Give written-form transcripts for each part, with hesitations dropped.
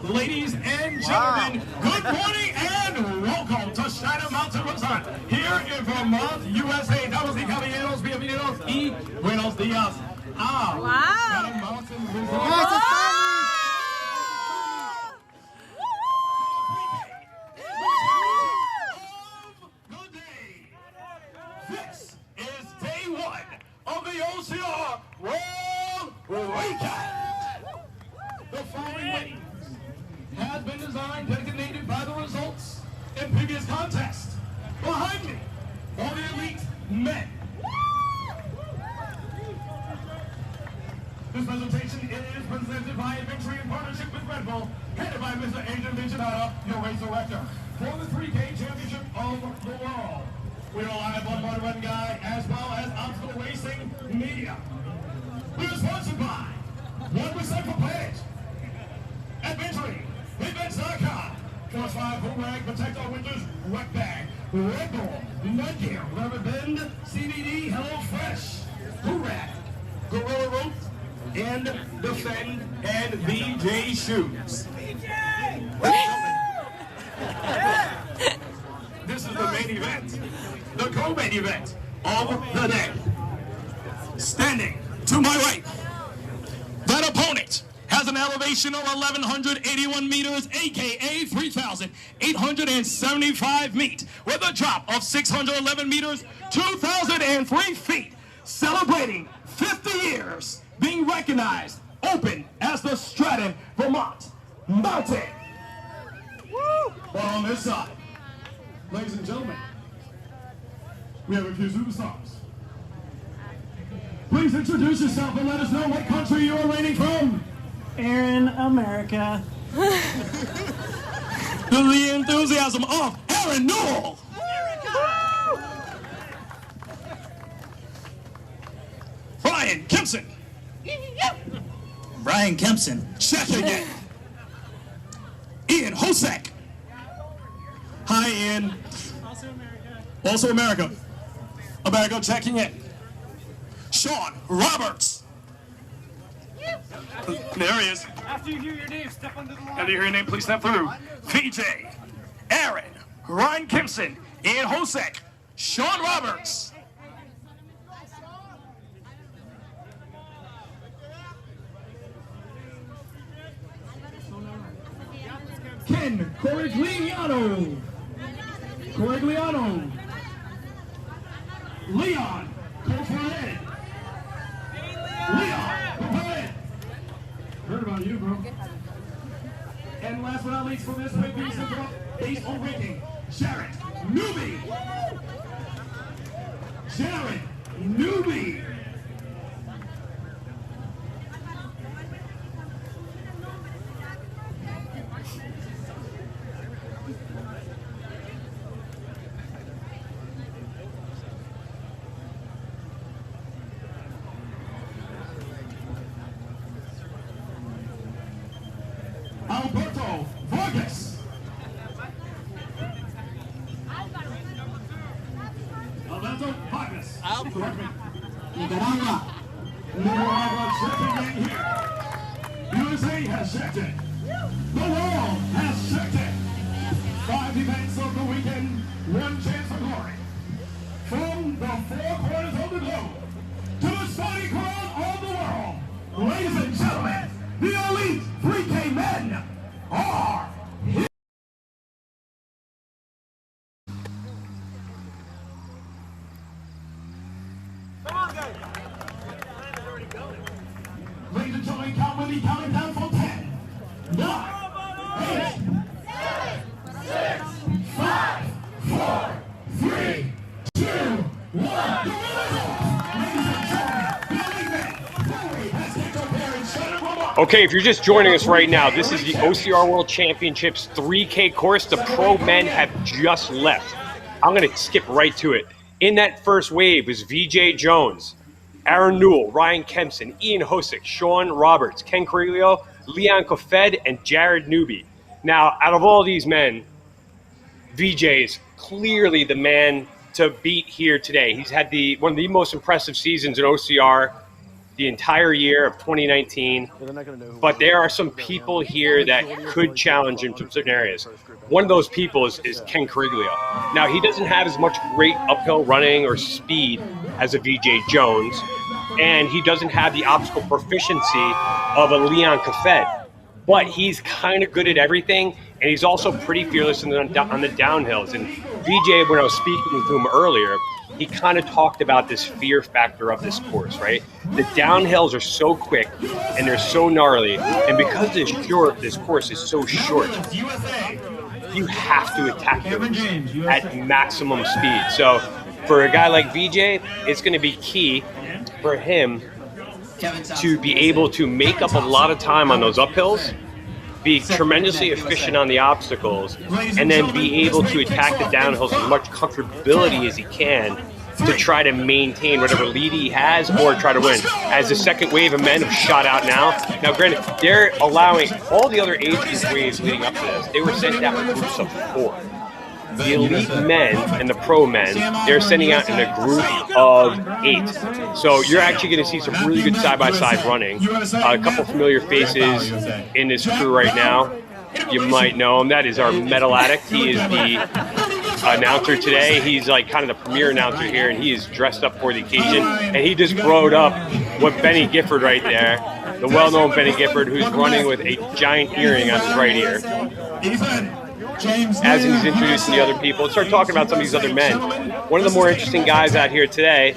Ladies and gentlemen, good morning and welcome to Stratton Mountain Resort here in Vermont, USA. Damas y caballeros, bienvenidos y buenos días. Stratton Mountain Resort. This is day one of the OCR World Weekend. The following week has been designed, designated by the results in previous contests. Behind me are the elite men. This presentation is presented by Victory in partnership with Red Bull, headed by Mr. Adrian Vincinato, your race director, for the 3K Championship of the World. We are live on Motor Run Guy as well as Obstacle Racing Media. We are sponsored by 1% for Pledge, Adventuring, Events.com, Force 5 Boomerang, Protect Our Winters, Wet Bag, Red Bull, Nut Gear, Rubber Bend, CBD, Hello Fresh, Hoorad, Gorilla Rope, and Defend, and VJ Shoes. This is the main event, the co-main event of the day. Standing to my right, that opponent has an elevation of 1,181 meters, aka 3,875 feet, with a drop of 611 meters, 2,003 feet, celebrating 50 years being recognized, open as the Stratton Vermont Mountain. But on this side, ladies and gentlemen, we have a few superstars. Please introduce yourself and let us know what country you are reigning from. Aaron, America. The enthusiasm of Aaron Newell. Brian Kempson. Brian Kempson. Check again. Ian Hosek. Hi, Ian. Also America. Also America. America checking in. Sean Roberts. There he is. After you hear your name, step under the line. After you hear your name, please step through. PJ, Aaron, Ryan Kempson, Ian Hosek, Sean Roberts. Ken Corigliano. Leon Cofared. Leon Cofared. Heard about you, bro. And last but not least, for this big baseball ranking, Jared Newby. Jared Newby. Alberto Vargas. Alberto Vargas. Nicaragua. Nicaragua checking in here. USA has checked it. The world has checked it. 5 events of the weekend, 1 chance for glory. From the 4 corners of the globe to the starting crowd of the world, ladies and gentlemen, the elite 3K men are here. Come on, guys. Ladies and gentlemen, count with me, counting down from 10, 9, 8, 7, 6, 5, 4, 3, 2, 1. The winners are, ladies and gentlemen, the elite men. Glory has kicked up here in Stratton Vermont. Okay, if you're just joining us right now, this is the OCR World Championships 3K course. The pro men have just left. I'm going to skip right to it. In that first wave was VJ Jones, Aaron Newell, Ryan Kempson, Ian Hosek, Sean Roberts, Ken Coriglio, Leon Kofed, and Jared Newby. Now, out of all these men, VJ is clearly the man to beat here today. He's had one of the most impressive seasons in OCR the entire year of 2019, but there are some people here that could challenge him from certain areas. One of those people is Ken Cariglio. Now, he doesn't have as much great uphill running or speed as a VJ Jones, and he doesn't have the obstacle proficiency of a Leon Cafet, but he's kind of good at everything, and he's also pretty fearless on the downhills. And VJ, when I was speaking to him earlier, he kind of talked about this fear factor of this course, right? The downhills are so quick and they're so gnarly, and because it's short, this course is so short, you have to attack them at maximum speed. So for a guy like VJ, it's going to be key for him to be able to make up a lot of time on those uphills, be tremendously efficient on the obstacles, and then be able to attack the downhills with as much comfortability as he can to try to maintain whatever lead he has or try to win. As the second wave of men have shot out now, granted, they're allowing all the other age group waves leading up to this, they were sent out in groups of 4. The elite men and the pro men, they're sending out in a group of 8. So you're actually going to see some really good side-by-side running. A couple familiar faces in this crew right now. You might know him. That is our metal addict. He is the announcer today. He's like kind of the premier announcer here, and he is dressed up for the occasion. And he just rode up with Benny Gifford right there, the well-known Benny Gifford, who's running with a giant earring on his right ear. As he's introducing the other people, let's start talking about some of these other men. One of the more interesting guys out here today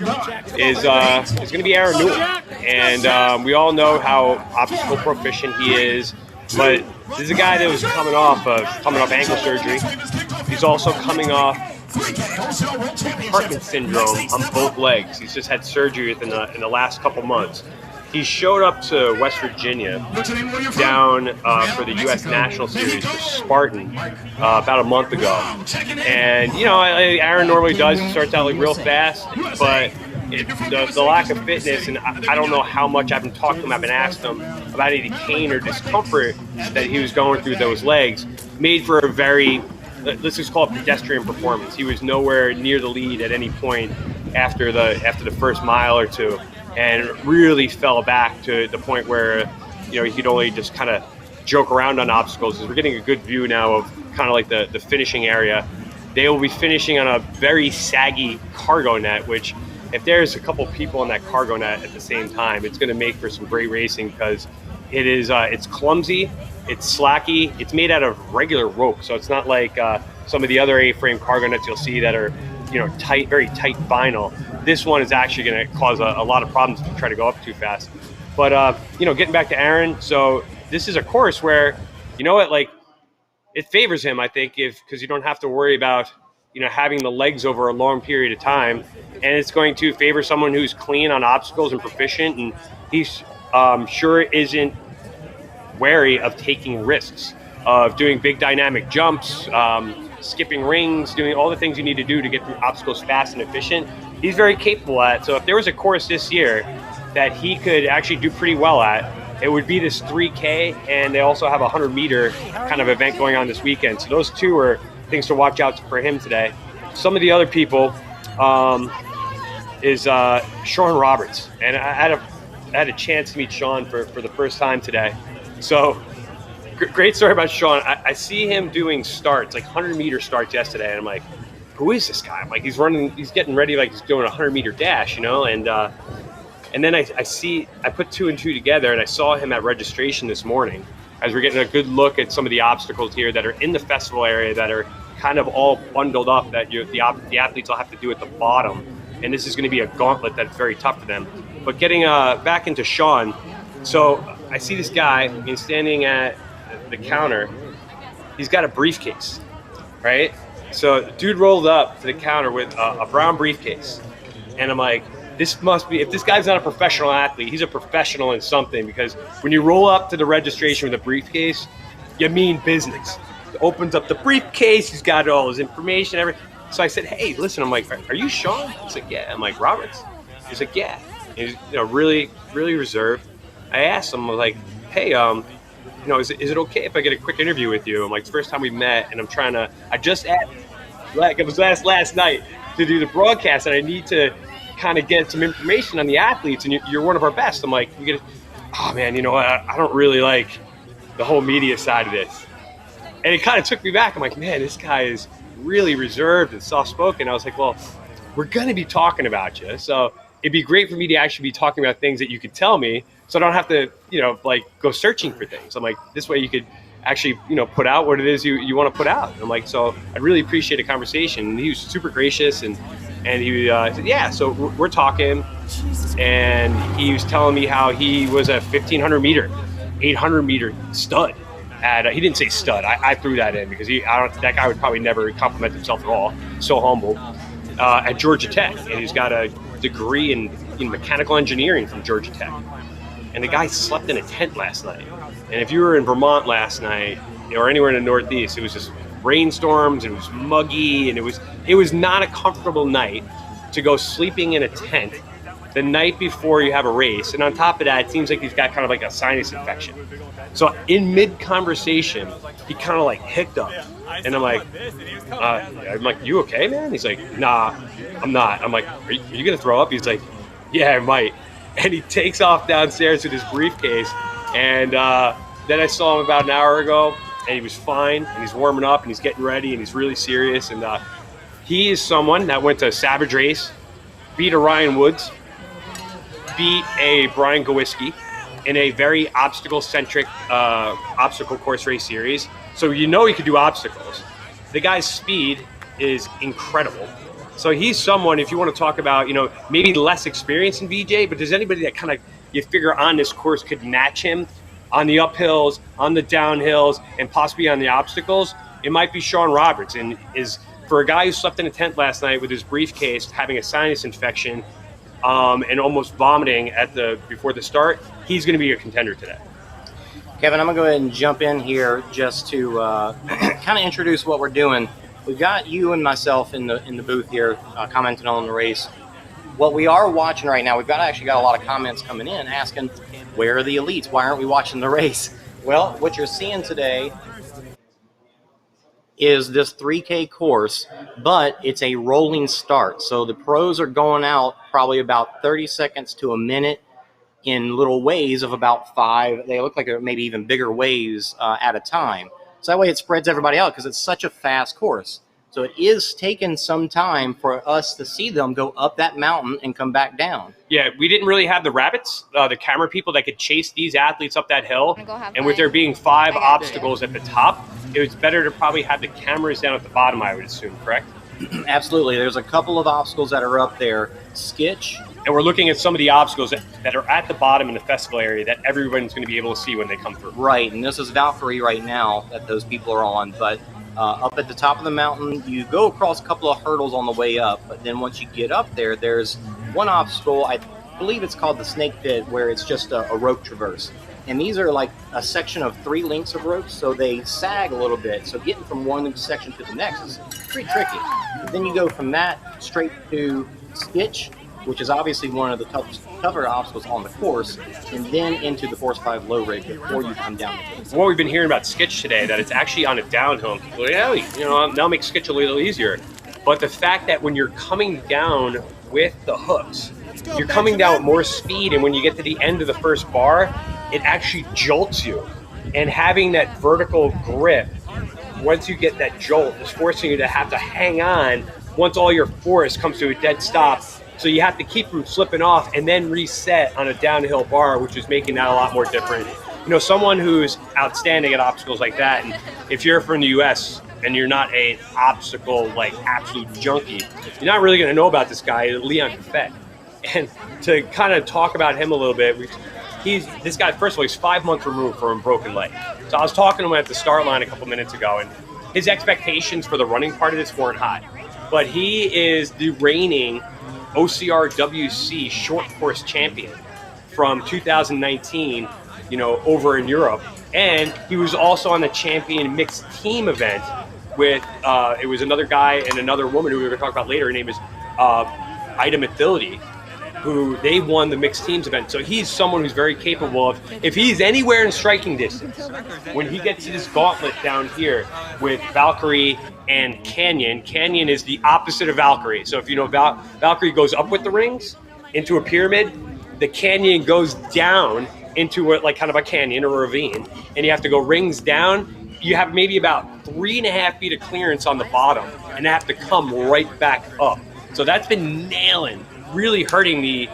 is going to be Aaron Newell. And we all know how obstacle proficient he is, but this is a guy that was coming off ankle surgery. He's also coming off compartment syndrome on both legs. He's just had surgery in the last couple months. He showed up to West Virginia down for the U.S. National Series for Spartan about a month ago. And, Aaron normally does. He starts out like real fast, but the lack of fitness, and I don't know how much I've been talking to him, I've been asked him about any pain or discomfort that he was going through those legs, made for a very, let's just call it pedestrian performance. He was nowhere near the lead at any point after the first mile or two, and really fell back to the point where, he could only just kind of joke around on obstacles. We're getting a good view now of kind of like the finishing area. They will be finishing on a very saggy cargo net, which if there's a couple people on that cargo net at the same time, it's going to make for some great racing, because it's clumsy, it's slacky, it's made out of regular rope. So it's not like some of the other A-frame cargo nets you'll see that are, tight, very tight vinyl. This one is actually going to cause a lot of problems if you try to go up too fast. But, getting back to Aaron, so this is a course where, it favors him, I think, because you don't have to worry about, having the legs over a long period of time. And it's going to favor someone who's clean on obstacles and proficient, and he's sure isn't wary of taking risks, of doing big dynamic jumps, skipping rings, doing all the things you need to do to get through obstacles fast and efficient. He's very capable at. So if there was a course this year that he could actually do pretty well at, it would be this 3K, and they also have a 100-meter kind of event going on this weekend. So those two are things to watch out for him today. Some of the other people is Sean Roberts, and I had a chance to meet Sean for the first time today. So great story about Sean. I see him doing starts, like 100-meter starts yesterday, and I'm like, who is this guy? I'm like, he's getting ready like he's doing a 100-meter dash, and then I put 2 and 2 together, and I saw him at registration this morning as we're getting a good look at some of the obstacles here that are in the festival area that are kind of all bundled up that the athletes will have to do at the bottom. And this is going to be a gauntlet that's very tough for them. But getting back into Sean, so I see this guy, he's standing at the counter. He's got a briefcase, right? So the dude rolled up to the counter with a brown briefcase. And I'm like, this must be, if this guy's not a professional athlete, he's a professional in something, because when you roll up to the registration with a briefcase, you mean business. He opens up the briefcase, he's got all his information, everything. So I said, hey, listen, I'm like, are you Sean? He's like, yeah. I'm like, Roberts? He's like, yeah. He's really, really reserved. I asked him, like, hey, is it okay if I get a quick interview with you? I'm like, it's the first time we met, and I just asked, like, it was last night to do the broadcast, and I need to kind of get some information on the athletes, and you're one of our best. I'm like, oh man, you know what? I don't really like the whole media side of this. And it kind of took me back. I'm like, man, this guy is really reserved and soft-spoken. I was like, well, we're going to be talking about you. So it'd be great for me to actually be talking about things that you could tell me, so I don't have to, like go searching for things. I'm like, this way you could actually, put out what it is you want to put out. And I'm like, so I'd really appreciate a conversation. And he was super gracious, and he said, yeah, so we're talking. And he was telling me how he was a 1,500 meter, 800 meter stud. He didn't say stud. I threw that in because that guy would probably never compliment himself at all. So humble. At Georgia Tech, and he's got a degree in mechanical engineering from Georgia Tech. And the guy slept in a tent last night. And if you were in Vermont last night or anywhere in the Northeast, it was just rainstorms, and it was muggy, and it was not a comfortable night to go sleeping in a tent the night before you have a race. And on top of that, it seems like he's got kind of like a sinus infection. So in mid-conversation, he kind of like hiccuped up. And I'm like, you okay, man? He's like, nah, I'm not. I'm like, are you going to throw up? He's like, yeah, I might. And he takes off downstairs with his briefcase. And then I saw him about an hour ago, and he was fine, and he's warming up, and he's getting ready, and he's really serious. And he is someone that went to a Savage Race, beat a Ryan Woods, beat a Brian Gowiski in a very obstacle-centric obstacle course race series. So he could do obstacles. The guy's speed is incredible. So he's someone, if you want to talk about, maybe less experience in VJ, but there's anybody that kind of you figure on this course could match him on the uphills, on the downhills, and possibly on the obstacles, it might be Sean Roberts. And is for a guy who slept in a tent last night with his briefcase, having a sinus infection, and almost vomiting before the start, he's going to be a contender today. Kevin, I'm going to go ahead and jump in here just to kind of introduce what we're doing. We've got you and myself in the booth here commenting on the race. What we are watching right now, we've actually got a lot of comments coming in asking, where are the elites? Why aren't we watching the race? Well, what you're seeing today is this 3K course, but it's a rolling start. So the pros are going out probably about 30 seconds to a minute in little waves of about 5. They look like maybe even bigger waves at a time. So that way it spreads everybody out because it's such a fast course. So it is taking some time for us to see them go up that mountain and come back down. Yeah, we didn't really have the rabbits, the camera people that could chase these athletes up that hill. And with there being 5 obstacles at the top, it was better to probably have the cameras down at the bottom, I would assume, correct? Absolutely. There's a couple of obstacles that are up there. Skitch. And we're looking at some of the obstacles that are at the bottom in the festival area that everyone's going to be able to see when they come through. Right, and this is Valkyrie right now that those people are on. But up at the top of the mountain, you go across a couple of hurdles on the way up. But then once you get up there, there's one obstacle, I believe it's called the Snake Pit, where it's just a rope traverse. And these are like a section of 3 lengths of ropes, so they sag a little bit. So getting from one section to the next is pretty tricky. But then you go from that straight to Skitch, which is obviously one of the tougher obstacles on the course, and then into the Force 5 low rig before you come down. What we've been hearing about Skitch today, that it's actually on a downhill. Well, yeah, that'll make Skitch a little easier. But the fact that when you're coming down with the hooks, you're coming down with more speed, and when you get to the end of the first bar, it actually jolts you. And having that vertical grip, once you get that jolt, is forcing you to have to hang on once all your force comes to a dead stop. So you have to keep from slipping off and then reset on a downhill bar, which is making that a lot more different. Someone who's outstanding at obstacles like that, and if you're from the U.S. and you're not an obstacle, like, absolute junkie, you're not really going to know about this guy, Leon Caffet. And to kind of talk about him a little bit, this guy, first of all, he's 5 months removed from a broken leg. So I was talking to him at the start line a couple minutes ago, and his expectations for the running part of this weren't high. But he is the reigning OCRWC short course champion from 2019, over in Europe. And he was also on the champion mixed team event with, it was another guy and another woman who we're going to talk about later. Her name is Ida Mathilde, who they won the mixed teams event. So he's someone who's very capable of, if he's anywhere in striking distance, when he gets to this gauntlet down here with Valkyrie and Canyon, Canyon is the opposite of Valkyrie. So if you know, Valkyrie goes up with the rings into a pyramid, the Canyon goes down into a, like kind of a canyon or a ravine, and you have to go rings down. You have maybe about 3.5 feet of clearance on the bottom, and have to come right back up. So that's been nailing, really hurting the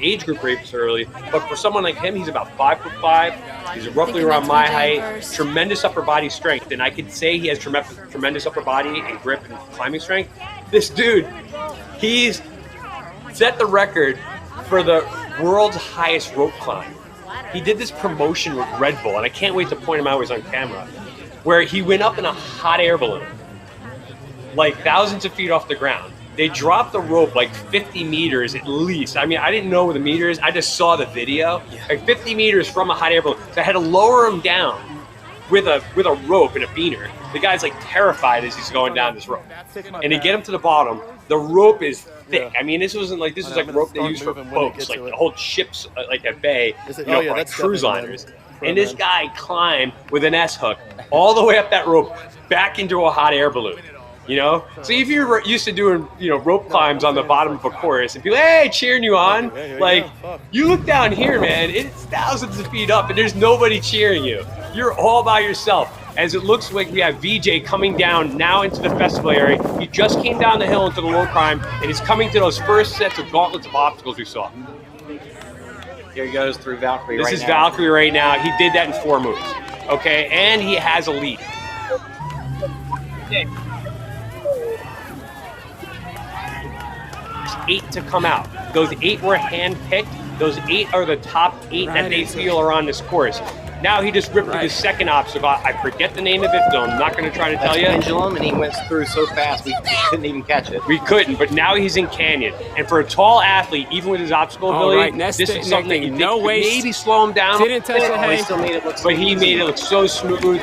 age group rates early. But for someone like him, he's about 5'5". He's roughly around my height. Tremendous upper body strength, and I could say he has tremendous upper body and grip and climbing strength. This dude, he's set the record for the world's highest rope climb. He did this promotion with Red Bull, and I can't wait to point him out when he's on camera, where he went up in a hot air balloon, like thousands of feet off the ground. They dropped the rope like 50 meters at least. I mean, I didn't know the meters. I just saw the video. Like 50 meters from a hot air balloon. So I had to lower him down with a rope and a beaner. The guy's like terrified as he's going down this rope. And to get him to the bottom, the rope is thick. I mean, this was like rope they use for boats, like the whole ships like at bay, you know, like cruise liners. And this guy climbed with an S hook all the way up that rope back into a hot air balloon. You know, so if you're used to doing, you know, rope climbs on the bottom of a course and people, hey, cheering you on, like you look down here, man, it's thousands of feet up and there's nobody cheering you. You're all by yourself. As it looks like we have VJ coming down now into the festival area. He just came down the hill into the low climb and is coming to those first sets of gauntlets of obstacles we saw. Here he goes through Valkyrie This is Valkyrie right now. He did that in 4 moves. Okay, and he has a lead. Okay. 8 to come out. Those 8 were hand-picked. Those 8 are the top 8 that they feel are on this course. Now he just ripped through the second obstacle. I forget the name of it, so I'm not going to try to tell you. Pendulum, and he went through so fast we couldn't even catch it. We couldn't, but now he's in Canyon. And for a tall athlete, even with his obstacle ability, this is something that you think could maybe slow him down. Didn't touch the hay. He still made it look But he made it look so smooth.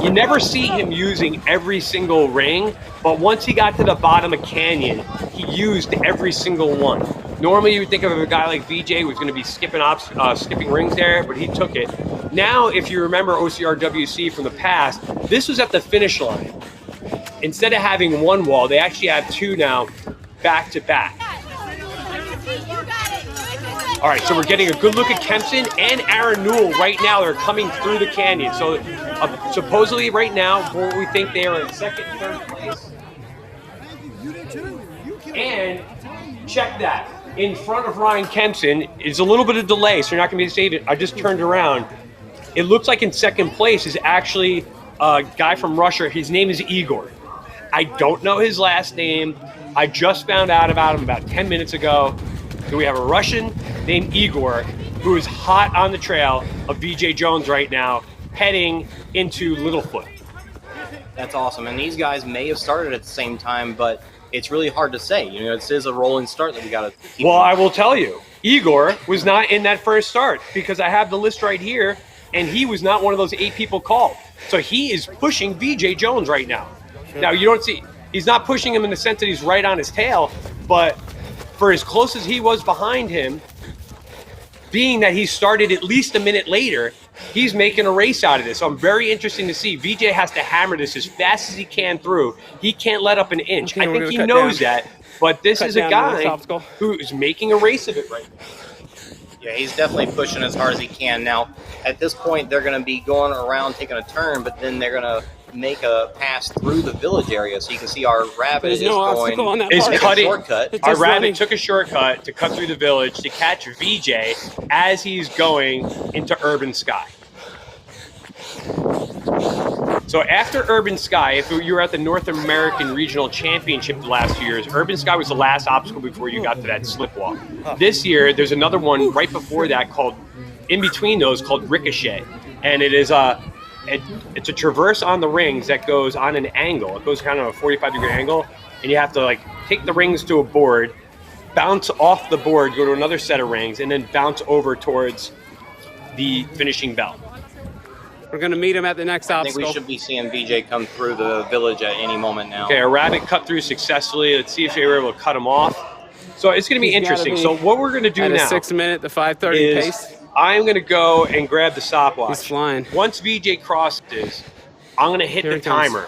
You never see him using every single ring, but once he got to the bottom of Canyon, he used every single one. Normally, you would think of a guy like VJ who's going to be skipping rings there, but he took it. Now, if you remember OCRWC from the past, this was at the finish line. Instead of having one wall, they actually have 2 now, back to back. All right, so we're getting a good look at Kempson and Aaron Newell right now. They're coming through the canyon. So supposedly right now, what we think they are in second and third place. And check that. In front of Ryan Kempson is a little bit of delay, so you're not going to be able to save it. I just turned around. It looks like in second place is actually a guy from Russia. His name is Igor. I don't know his last name. I just found out about him about 10 minutes ago. So we have a Russian named Igor who is hot on the trail of VJ Jones right now, heading into Littlefoot. That's awesome. And these guys may have started at the same time, but it's really hard to say. You know, it is a rolling start that we got to keep. Well, I will tell you, Igor was not in that first start because I have the list right here, and he was not one of those 8 people called. So he is pushing VJ Jones right now. Now, you don't see, he's not pushing him in the sense that he's right on his tail, but for as close as he was behind him, being that he started at least a minute later, he's making a race out of this. So I'm very interested to see. VJ has to hammer this as fast as he can through. He can't let up an inch. I think he knows that, but this is a guy who is making a race of it right now. Yeah, he's definitely pushing as hard as he can. Now, at this point, they're going to be going around taking a turn, but then they're going to make a pass through the village area. So you can see our rabbit is going cutting. Shortcut. Our rabbit took a shortcut to cut through the village to catch VJ as he's going into Urban Sky. So after Urban Sky, if you were at the North American Regional Championship the last 2 years, Urban Sky was the last obstacle before you got to that slip walk. This year, there's another one right before that called, in between those, called Ricochet. And it is it's a traverse on the rings that goes on an angle. It goes kind of a 45-degree angle, and you have to like take the rings to a board, bounce off the board, go to another set of rings, and then bounce over towards the finishing belt. We're going to meet him at the next obstacle. I think we should be seeing VJ come through the village at any moment now. Okay, a rabbit cut through successfully. Let's see if they were able to cut him off. So it's going to be He's gotta interesting. be So what we're going to do At a now 6 minute, the 5:30 is pace. I'm going to go and grab the stopwatch. He's flying. Once VJ crosses, I'm going to hit Here the he comes. timer.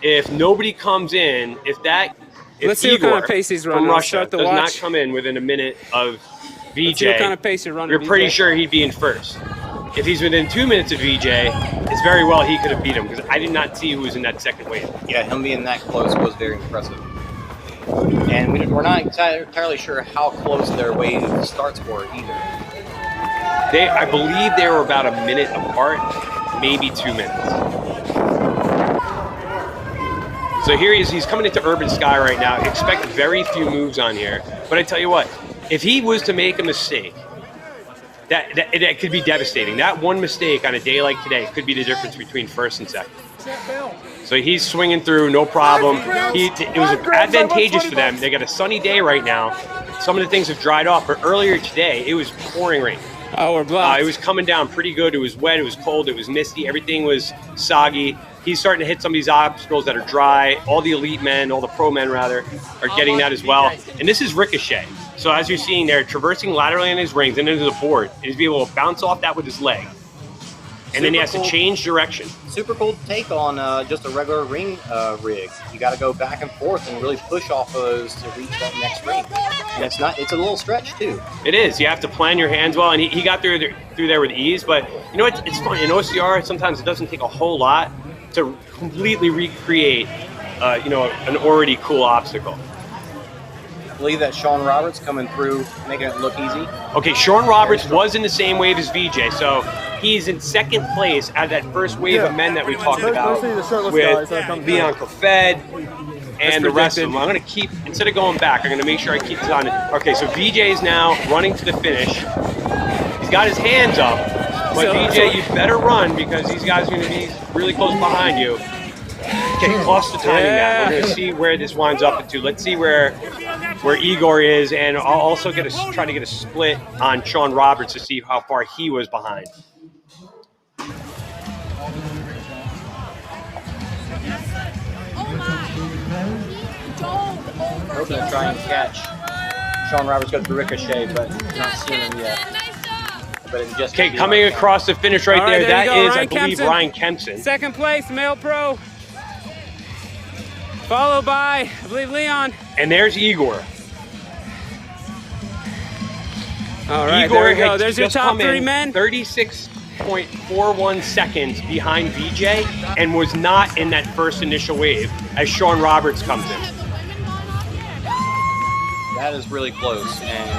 If nobody comes in, if Let's see what Igor kind of pace he's running. from I'll Russia start the does not watch. come in within a minute of VJ, Let's see what kind of pace you're running. you're pretty VJ. sure he'd be in first. If he's within 2 minutes of VJ, it's very well he could have beat him because I did not see who was in that second wave. Yeah, him being that close was very impressive. And we're not entirely sure how close their wave starts were either. I believe they were about a minute apart, maybe 2 minutes. So here he is. He's coming into Urban Sky right now. Expect very few moves on here. But I tell you what, if he was to make a mistake, that could be devastating. That one mistake on a day like today could be the difference between first and second. So he's swinging through, no problem. It was advantageous for them. They got a sunny day right now. Some of the things have dried off, but earlier today, it was pouring rain. Oh, we're blocked. It was coming down pretty good. It was wet. It was cold. It was misty. Everything was soggy. He's starting to hit some of these obstacles that are dry. All the elite men, all the pro men rather, are getting that as well. And this is Ricochet. So as you're seeing there, traversing laterally on his rings and into the board, and he's able to bounce off that with his leg. And then he has to change direction. Super cool take on just a regular ring rig. You got to go back and forth and really push off of those to reach that next ring. And it's a little stretch too. It is. You have to plan your hands well, and he got through there with ease. But you know what? It's fun. In OCR, sometimes it doesn't take a whole lot to completely recreate, an already cool obstacle. I believe that Sean Roberts coming through, making it look easy. Okay, Sean Roberts was in the same wave as VJ, so he's in second place out of that first wave of men that we talked about with Leon Cofed and the rest of them. I'm going to keep, instead of going back, I'm going to make sure I keep this on. Okay, so VJ is now running to the finish. He's got his hands up, but VJ, you better run because these guys are going to be really close behind you. Okay, plus the timing now. We're going to see where this winds up into. Let's see where Igor is, and I'll also try to get a split on Sean Roberts to see how far he was behind. We're going to try and catch Sean Roberts go through Ricochet, but not seeing him yet. Okay, coming across the finish right there, that is, I believe, Ryan Kempson. Second place, male pro. Followed by, I believe, Leon. And there's Igor. All right, Igor there we go. There's your top three men. 36.41 seconds behind VJ and was not in that first initial wave as Sean Roberts comes in. That is really close and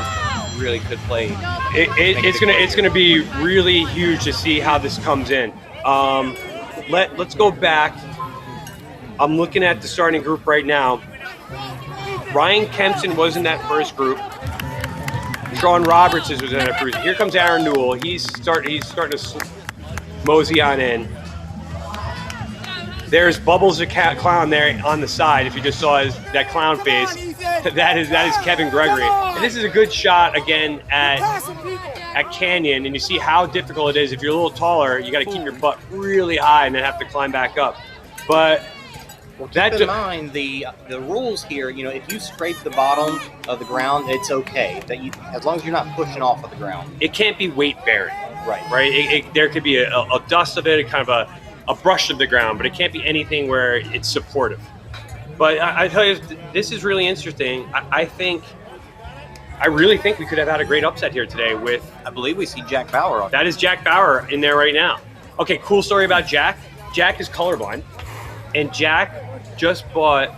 really could play. It's gonna be really huge to see how this comes in. Let's go back. I'm looking at the starting group right now. Ryan Kempson was in that first group. Sean Roberts was in that first. Here comes Aaron Newell. He's starting to mosey on in. There's Bubbles the clown there on the side. If you just saw that clown face, that is Kevin Gregory. And this is a good shot again at Canyon, and you see how difficult it is. If you're a little taller, you got to keep your butt really high and then have to climb back up. But keep in mind the rules here. If you scrape the bottom of the ground, it's okay. As long as you're not pushing off of the ground. It can't be weight bearing. Right. There could be a dust of it, kind of a brush of the ground, but it can't be anything where it's supportive. But I tell you, this is really interesting. I really think we could have had a great upset here today with. I believe we see Jack Bauer. That is Jack Bauer in there right now. Okay, cool story about Jack. Jack is colorblind, and Jack just bought.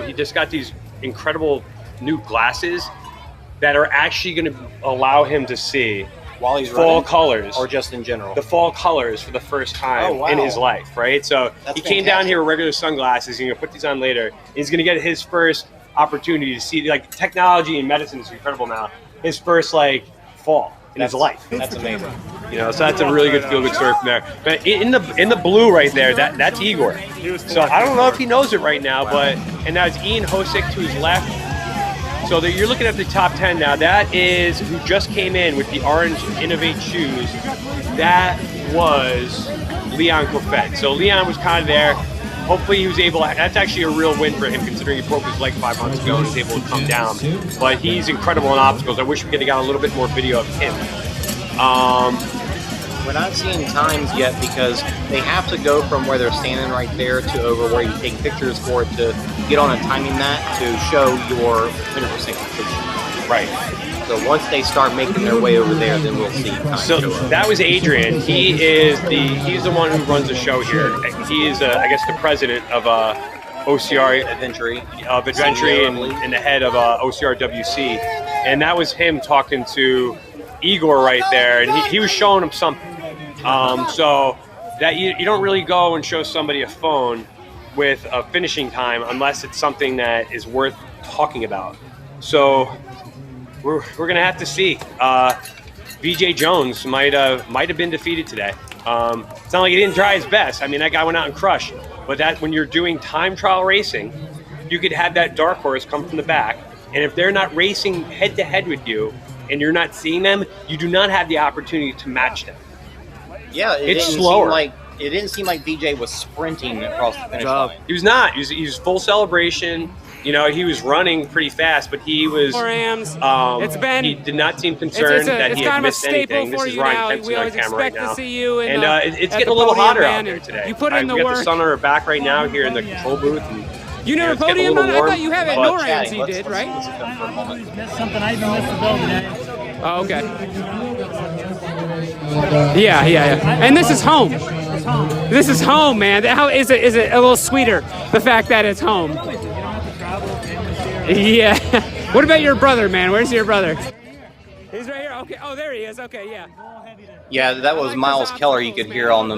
He just got these incredible new glasses that are actually going to allow him to see while he's fall running, colors, or just in general. The fall colors for the first time in his life, right? So he came down here with regular sunglasses. He's going to put these on later. He's going to get his first opportunity to see, technology and medicine is incredible now. His first fall in his life. That's amazing. So that's a really good feel-good story from there. But in the blue right there, that's Igor. So I don't know if he knows it right now, and that's Ian Hosick to his left. So you're looking at the top 10 now. That is who just came in with the orange Innovate shoes. That was Leon Cofed. So Leon was kind of there. hopefully he was able. That's actually a real win for him, considering he broke his leg 5 months ago and was able to come down. But he's incredible in obstacles. I wish we could have got a little bit more video of him. We're not seeing times yet because they have to go from where they're standing right there to over where you take pictures for it to get on a timing mat to show your 100% completion. Right. So once they start making their way over there, then we'll see time So show up. that was Adrian. He's the one who runs the show here. He is, I guess, the president of OCR Adventure and the head of OCRWC. And that was him talking to Igor right there, and he was showing him something. So that you don't really go and show somebody a phone with a finishing time unless it's something that is worth talking about. So we're gonna have to see. VJ Jones might have been defeated today. It's not like he didn't try his best. I mean, that guy went out and crushed. But that when you're doing time trial racing, you could have that dark horse come from the back, and if they're not racing head to head with you and you're not seeing them, you do not have the opportunity to match them. Yeah, it's slower. It didn't seem like VJ was sprinting across the finish line. He was not. He was full celebration. You know, he was running pretty fast, but he was. He did not seem concerned that he had missed anything. This is Ryan Kempson on camera right now. It's getting a little hotter out there today. You put in the we got work. the sun on our back right now here in the control booth. And, you never podiumed on it? I thought you have it. NORAMs he did, right? Missed something. I even missed the bill today. Oh, okay. Yeah. And this is home. This is home, man. How is it a little sweeter, the fact that it's home? Yeah. What about your brother, man? Where's your brother? He's right here. Okay. Oh, there he is. Okay, yeah. Yeah, that was Miles Keller. You could hear on the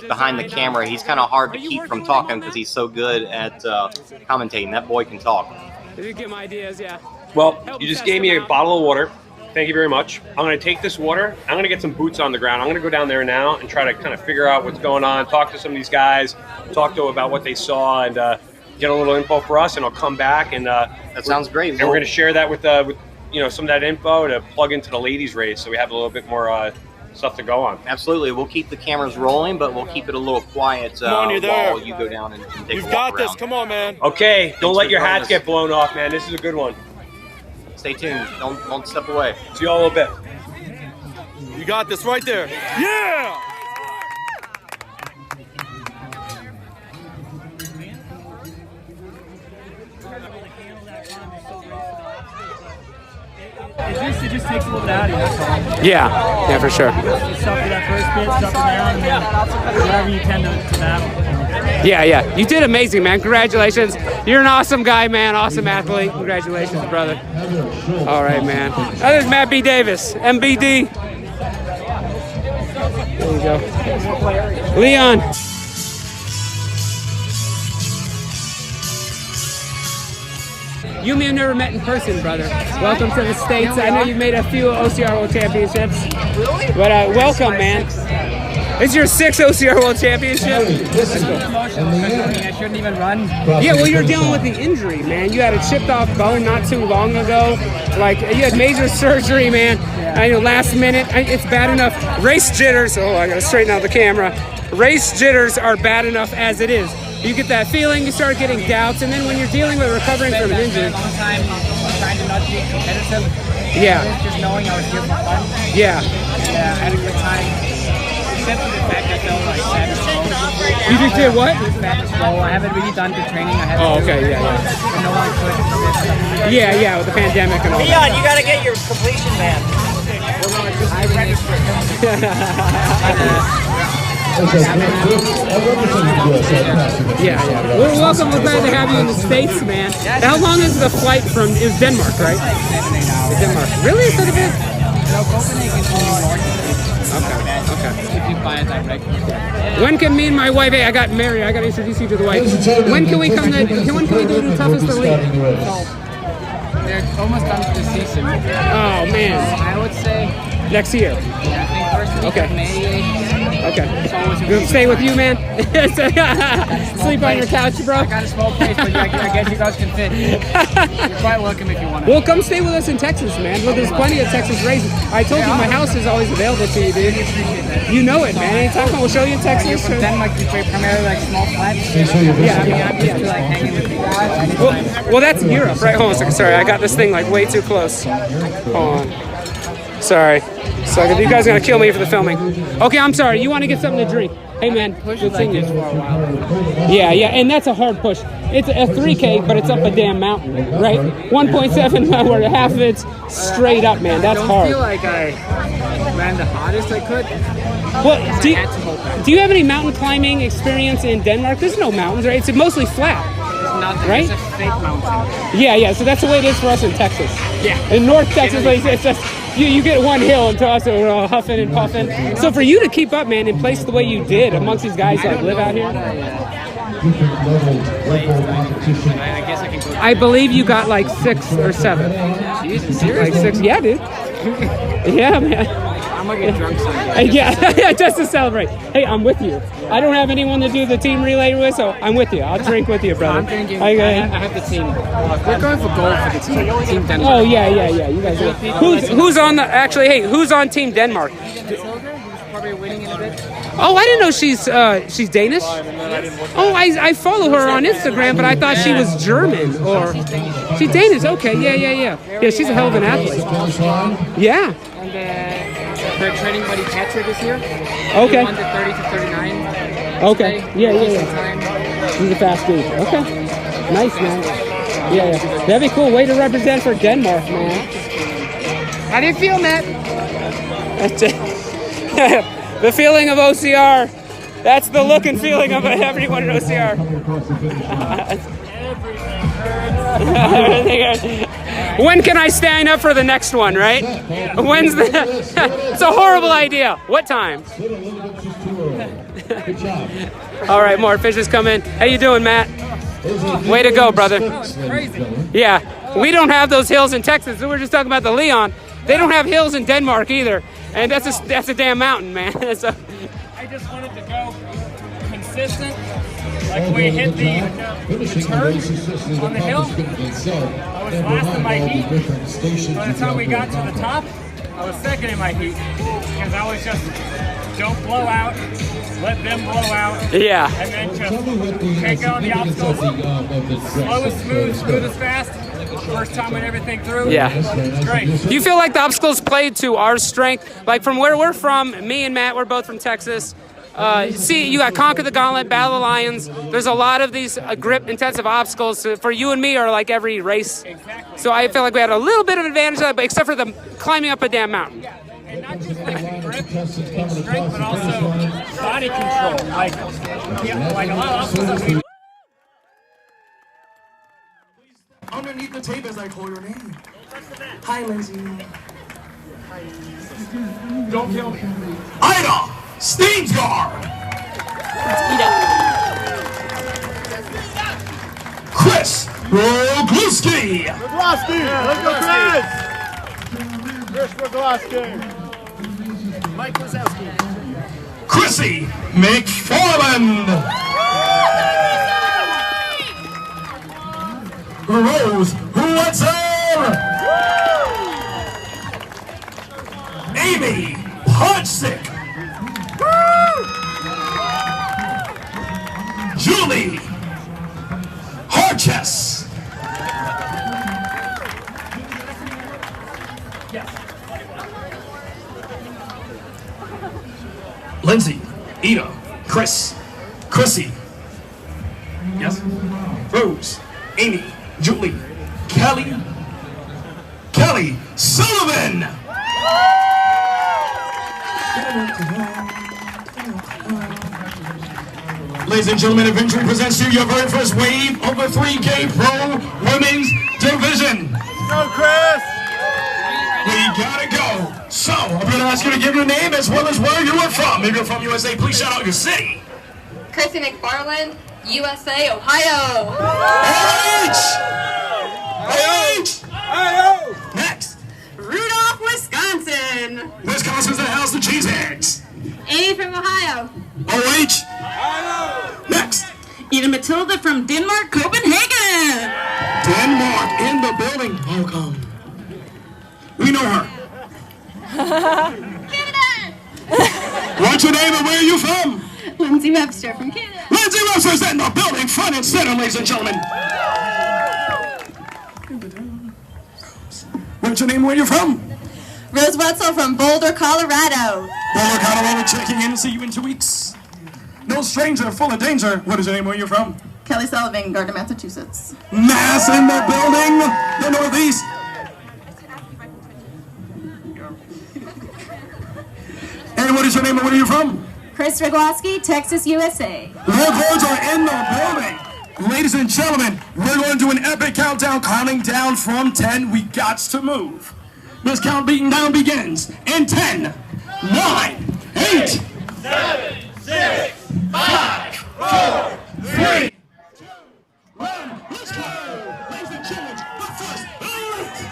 behind the camera. He's kind of hard to keep from talking because he's so good at commentating. That boy can talk. Did you get my ideas? Yeah. Well, you just gave me a bottle of water. Thank you very much. I'm going to take this water. I'm going to get some boots on the ground. I'm going to go down there now and try to kind of figure out what's going on, talk to some of these guys, talk to them about what they saw, and get a little info for us. And I'll come back and that sounds great. And we're going to share that with some of that info to plug into the ladies' race, so we have a little bit more stuff to go on. Absolutely. We'll keep the cameras rolling, but we'll keep it a little quiet while you go down and take a walk You've got this. around. Come on, man. Okay, don't let your hats get blown off, man. This is a good one. Stay tuned. Don't step away. See you all in a little bit. You got this right there. Yeah! It just takes a little bit out of you, that's all. Yeah, for sure. Just suffer that first bit, suffer down, and then wherever you can to that. Yeah. You did amazing, man. Congratulations. You're an awesome guy, man. Awesome athlete. Congratulations, brother. All right, man. There's Matt B. Davis, MBD. There you go. Leon. You and me have never met in person, brother. Welcome to the States. I know you've made a few OCR World Championships. Really? But welcome, man. It's your 6th OCR World Championship. I shouldn't even run. Yeah, well, you're dealing with the injury, man. You had a chipped off bone not too long ago. Like, you had major surgery, man. I know, last minute. It's bad enough. Race jitters. Oh, I gotta straighten out the camera. Race jitters are bad enough as it is. You get that feeling, you start getting doubts, and then when you're dealing with recovering from an injury. A long time trying to not be competitive. Yeah. Just knowing I was here for fun. Yeah. Yeah, I had a good time. Except for the fact I felt like fat and slow. You just did what? Fat and slow. I haven't really done good training. I had to okay, yeah. No one could. Yeah, with the pandemic and all that. Leon, you gotta get your completion band. I registered. Yeah. Well, welcome. We're glad to have you in the States, man. How long is the flight from? It was Denmark, right? 7, 8 hours. Denmark. Really? Is that a bit? No, Copenhagen is only Okay. if you fly it direct. When can me and my wife? Hey, I got married. I got to introduce you to the wife. When can we come? When can we do the toughest elite? They're almost done for the season. Oh man. I would say next year. Yeah, I think first week of May. Okay. Gonna stay with you, man. Sleep on your couch, bro. I got a small place, but I guess you guys can fit. You're quite welcome if you want to. Well, come stay with us in Texas, man. Well, there's plenty of Texas races. I told you my house is always available to you, dude. You know it, man. Anytime we'll show you in Texas. You're from Denmark, you play primarily like small flats. Yeah, I'm used to like hanging with you guys. Well, that's Europe, right? Hold on a second. Sorry, I got this thing like way too close. Hold on. Sorry. So you guys are gonna kill me for the filming. Okay, I'm sorry. You want to get something to drink? Hey, man. Good seeing you. Yeah, and that's a hard push. It's a 3K, but it's up a damn mountain, right? 1.7, where half of it's straight up, man. That's hard. I feel like I ran the hardest I could. Well, do you have any mountain climbing experience in Denmark? There's no mountains, right? It's mostly flat. Nothing. Right? It's a fake mountain. Yeah. So that's the way it is for us in Texas. Yeah. In North Texas, like, it's just you get one hill and to us we're all huffing and puffing. So for you to keep up, man, and place the way you did amongst these guys that live out here. I guess I can go. I believe you got like 6 or 7. Jesus, seriously? Like 6. Yeah, dude. Yeah, man. I'm gonna get drunk someday. Yeah, just to celebrate. Hey, I'm with you. I don't have anyone to do the team relay with, so I'm with you. I'll drink with you, brother. I'm drinking. I have the team. We're going for gold for the team. Team Denmark. Oh yeah. You guys are. Who's on the? Actually, hey, who's on Team Denmark? Probably winning in a bit. Oh, I didn't know she's Danish. Oh, I follow her on Instagram, but I thought she was German or she's Danish. Okay, yeah. Yeah, she's a hell of an athlete. Yeah. And her training buddy Patrick is here. Okay. He won the 30 to 39. Okay. Today. Yeah. He's a fast dude. Okay. Nice, man. Yeah. That'd be cool. Way to represent for Denmark, man. How do you feel, Matt? That's it. The feeling of OCR. That's the look and feeling of everyone at OCR. When can I stand up for the next one, right? When's the... It's a horrible idea. What time? All right, more fishes come in. How you doing, Matt? Way to go, brother. Yeah, we don't have those hills in Texas. We're just talking about the Leon. They don't have hills in Denmark either. And that's a damn mountain, man. So, I just wanted to go consistent. Like we hit the turn on the hill. I was last in my heat. By the time we got to the top, I was second in my heat. Because I was just, don't blow out, let them blow out. Yeah. And then just take on the obstacles. Slow and smooth as fast. First time and everything through. Yeah. It's great. Do you feel like the obstacles played to our strength? Like from where we're from, me and Matt, we're both from Texas. See, you got Conquer the Gauntlet, Battle of the Lions. There's a lot of these grip-intensive obstacles for you and me are like every race. Exactly. So I feel like we had a little bit of advantage of that, but except for the climbing up a damn mountain. Yeah. And not just like grip and strength, but also body control. Like a lot of obstacles that we... Underneath the tape as I call your name. Hi, Lindsay. Don't kill me. Ida Steensgaard. Chris Rogluski. Rogluski! Let's go, Chris! Chris Rogluski. Mike Wazowski. Chrissy McFarland. Rose Hudson. Amy Hodgsick. Julie Harchess. Lindsay, Ida, Chris, Chrissy. Yes. Rose, Amy, Julie, Kelly Sullivan. Ladies and gentlemen, Adventure presents you your very first wave of the 3K Pro Women's Division. Let's go, Chris! We gotta go. So, I'm gonna ask you to give your name as well as where you are from. If you're from USA, please shout out your city. Chrissy McFarland, USA, Ohio. H! Next. Rudolph, Wisconsin. Wisconsin. Wisconsin's the house of cheeseheads. Amy from Ohio. OH. Next. Ida Matilda from Denmark, Copenhagen. Denmark in the building. Welcome. We know her. What's your name and where are you from? Lindsay Webster from Canada. Lindsay Webster's in the building, front and center, ladies and gentlemen. What's your name and where are you from? Rose Wetzel from Boulder, Colorado. Boulder, Colorado, checking in to see you in 2 weeks. No stranger, full of danger. What is your name? Where are you from? Kelly Sullivan, Gardner, Massachusetts. Mass in the building, the Northeast. And what is your name and where are you from? Chris Rogowski, Texas, USA. Locals are in the building. Ladies and gentlemen, we're going to do an epic countdown, counting down from 10. We got to move. This countdown down begins in 10, 9, 8, 7, 6, 5, 4, 3, 2, 1. Let's go! Ladies and gentlemen, the first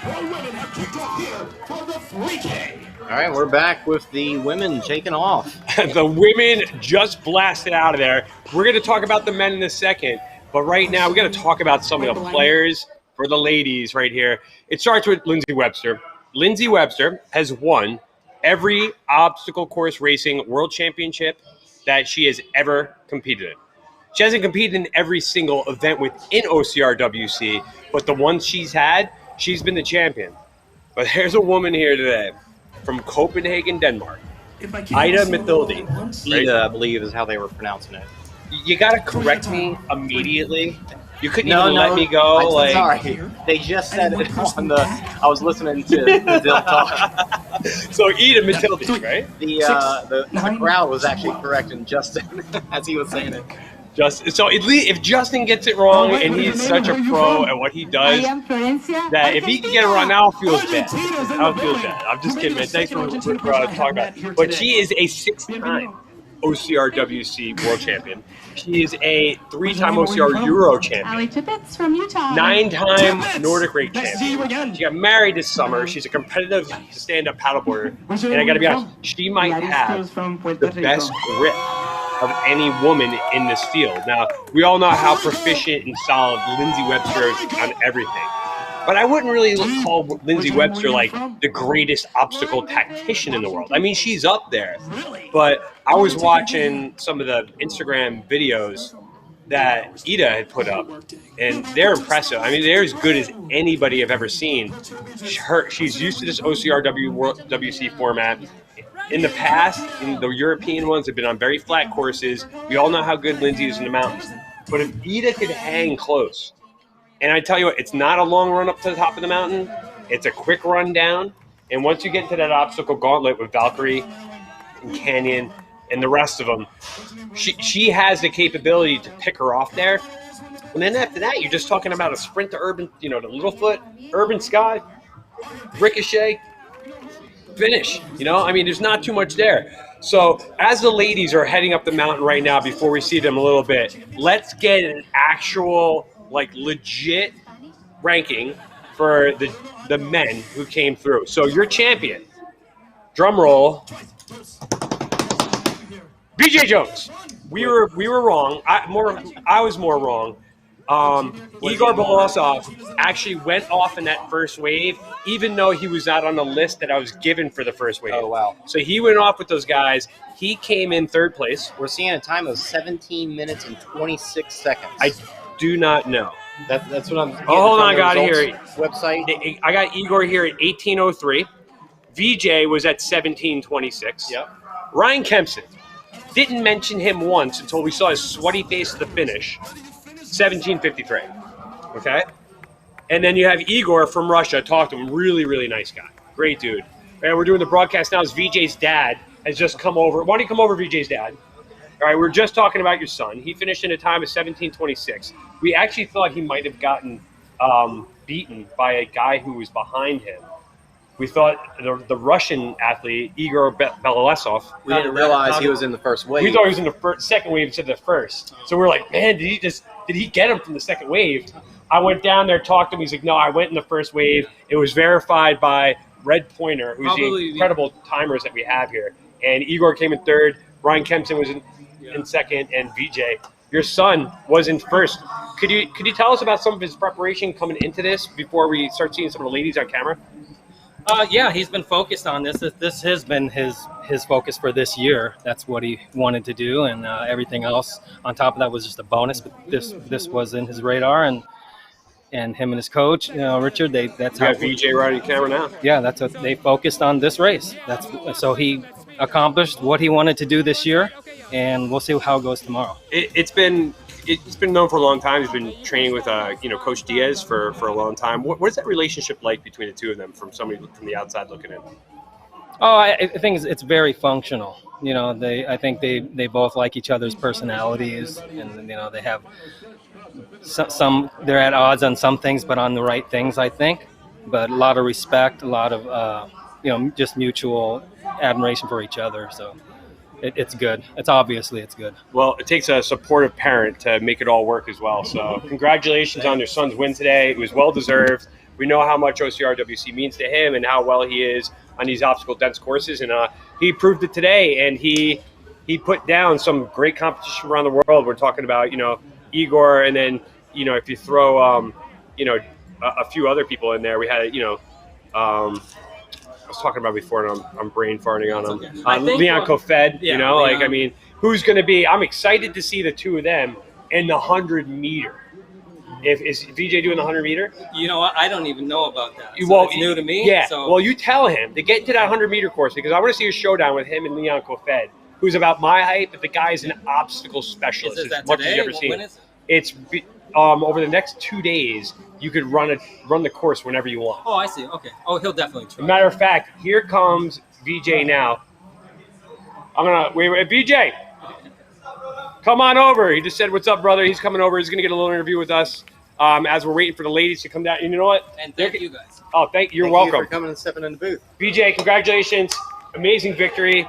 four women have kicked off here for the 3K. All right, we're back with the women taking off. The women just blasted out of there. We're going to talk about the men in a second, but right now we got to talk about some of the players for the ladies right here. It starts with Lindsay Webster. Lindsay Webster has won every obstacle course racing world championship that she has ever competed in. She hasn't competed in every single event within OCRWC, but the ones she's had, she's been the champion. But there's a woman here today from Copenhagen, Denmark, Ida Matilda. Ida, I believe, is how they were pronouncing it. You got to correct me immediately. You couldn't even let me go. Sorry, they just said it on the. I was listening to Dill talk. So Ida Matilda, right? The crowd was actually correcting Justin as he was saying it. So if Justin gets it wrong and he's such a pro at what he does, that if he can get it wrong, I'll feel bad. I'm just kidding, man. Thanks for talking about it. But she is a 6-time OCRWC world champion. She is a 3-time OCR Euro champion. 9-time Nordic Rate champion. She got married this summer. She's a competitive stand-up paddleboarder. And I got to be honest, she might have the best grip of any woman in this field. Now, we all know how proficient and solid Lindsay Webster is on everything. But I wouldn't really call Lindsay Webster like the greatest obstacle tactician in the world. I mean, she's up there. But I was watching some of the Instagram videos that Ida had put up, and they're impressive. I mean, they're as good as anybody I've ever seen. She's used to this OCRWC format. In the past, the European ones have been on very flat courses. We all know how good Lindsay is in the mountains. But if Ida could hang close, and I tell you what, it's not a long run up to the top of the mountain. It's a quick run down. And once you get into that obstacle gauntlet with Valkyrie and Canyon and the rest of them, she has the capability to pick her off there. And then after that, you're just talking about a sprint to Urban, to Littlefoot, Urban Sky, Ricochet, finish. I mean, there's not too much there. So as the ladies are heading up the mountain right now, before we see them a little bit, let's get an actual, legit ranking for the men who came through. So your champion, drum roll, BJ Jones. We were wrong. I was more wrong. Igor Bolosov actually went off in that first wave, even though he was not on the list that I was given for the first wave. Oh, wow. So he went off with those guys. He came in third place. We're seeing a time of 17 minutes and 26 seconds. I do not know. That's what I'm getting. Oh, hold on, I got it here. Website. I got Igor here at 18:03. VJ was at 17:26. Yep. Ryan Kempson, didn't mention him once until we saw his sweaty face at the finish. 17:53. Okay? And then you have Igor from Russia. Talked to him. Really, really nice guy. Great dude. And we're doing the broadcast now. VJ's dad has just come over. Why don't you come over, VJ's dad? All right, we were just talking about your son. He finished in a time of 17:26. We actually thought he might have gotten beaten by a guy who was behind him. We thought the Russian athlete, Igor Belousov. We didn't realize he was in the first wave. We thought he was in the second wave instead of the first. So we're like, man, did he get him from the second wave? I went down there, talked to him. He's like, no, I went in the first wave. It was verified by Red Pointer, who's Probably the incredible timers that we have here. And Igor came in third. Ryan Kempson was in second, and VJ, your son, was in first. Could you tell us about some of his preparation coming into this before we start seeing some of the ladies on camera? Yeah, he's been focused on this. This has been his focus for this year. That's what he wanted to do, and everything else on top of that was just a bonus. But this was in his radar, and him and his coach, Richard, that's how VJ right on camera now. Yeah, that's what they focused on this race. So he accomplished what he wanted to do this year, and we'll see how it goes tomorrow. It's been known for a long time. He's been training with Coach Diaz for a long time. What is that relationship like between the two of them from somebody from the outside looking in? Oh, I think it's very functional. I think they both like each other's personalities, and they have some. They're at odds on some things, but on the right things, I think. But a lot of respect, a lot of just mutual admiration for each other. So it's good. It's good. Well, it takes a supportive parent to make it all work as well. So congratulations on your son's win today. It was well deserved. We know how much OCRWC means to him and how well he is on these obstacle dense courses, and he proved it today. And he put down some great competition around the world. We're talking about Igor, and then if you throw a few other people in there, we had I was talking about before, and I'm brain farting on him. Leon Kofed, I mean, who's going to be? I'm excited to see the two of them in the 100 meter. Is VJ doing the 100 meter? I don't even know about that. So it's new to me. Yeah. So. Well, you tell him to get into that 100 meter course, because I want to see a showdown with him and Leon Kofed, who's about my height, but the guy's an obstacle specialist Is that as much today? as you've ever seen. When is it? It's over the next 2 days. You could run the course whenever you want. Oh, I see. Okay. Oh, he'll definitely try. Matter of fact, here comes VJ now. I'm gonna wait. VJ, come on over. He just said, "What's up, brother?" He's coming over. He's gonna get a little interview with us as we're waiting for the ladies to come down. And you know what? And thank you guys. Oh, you're welcome. Thank you for coming and stepping in the booth. VJ, congratulations! Amazing victory.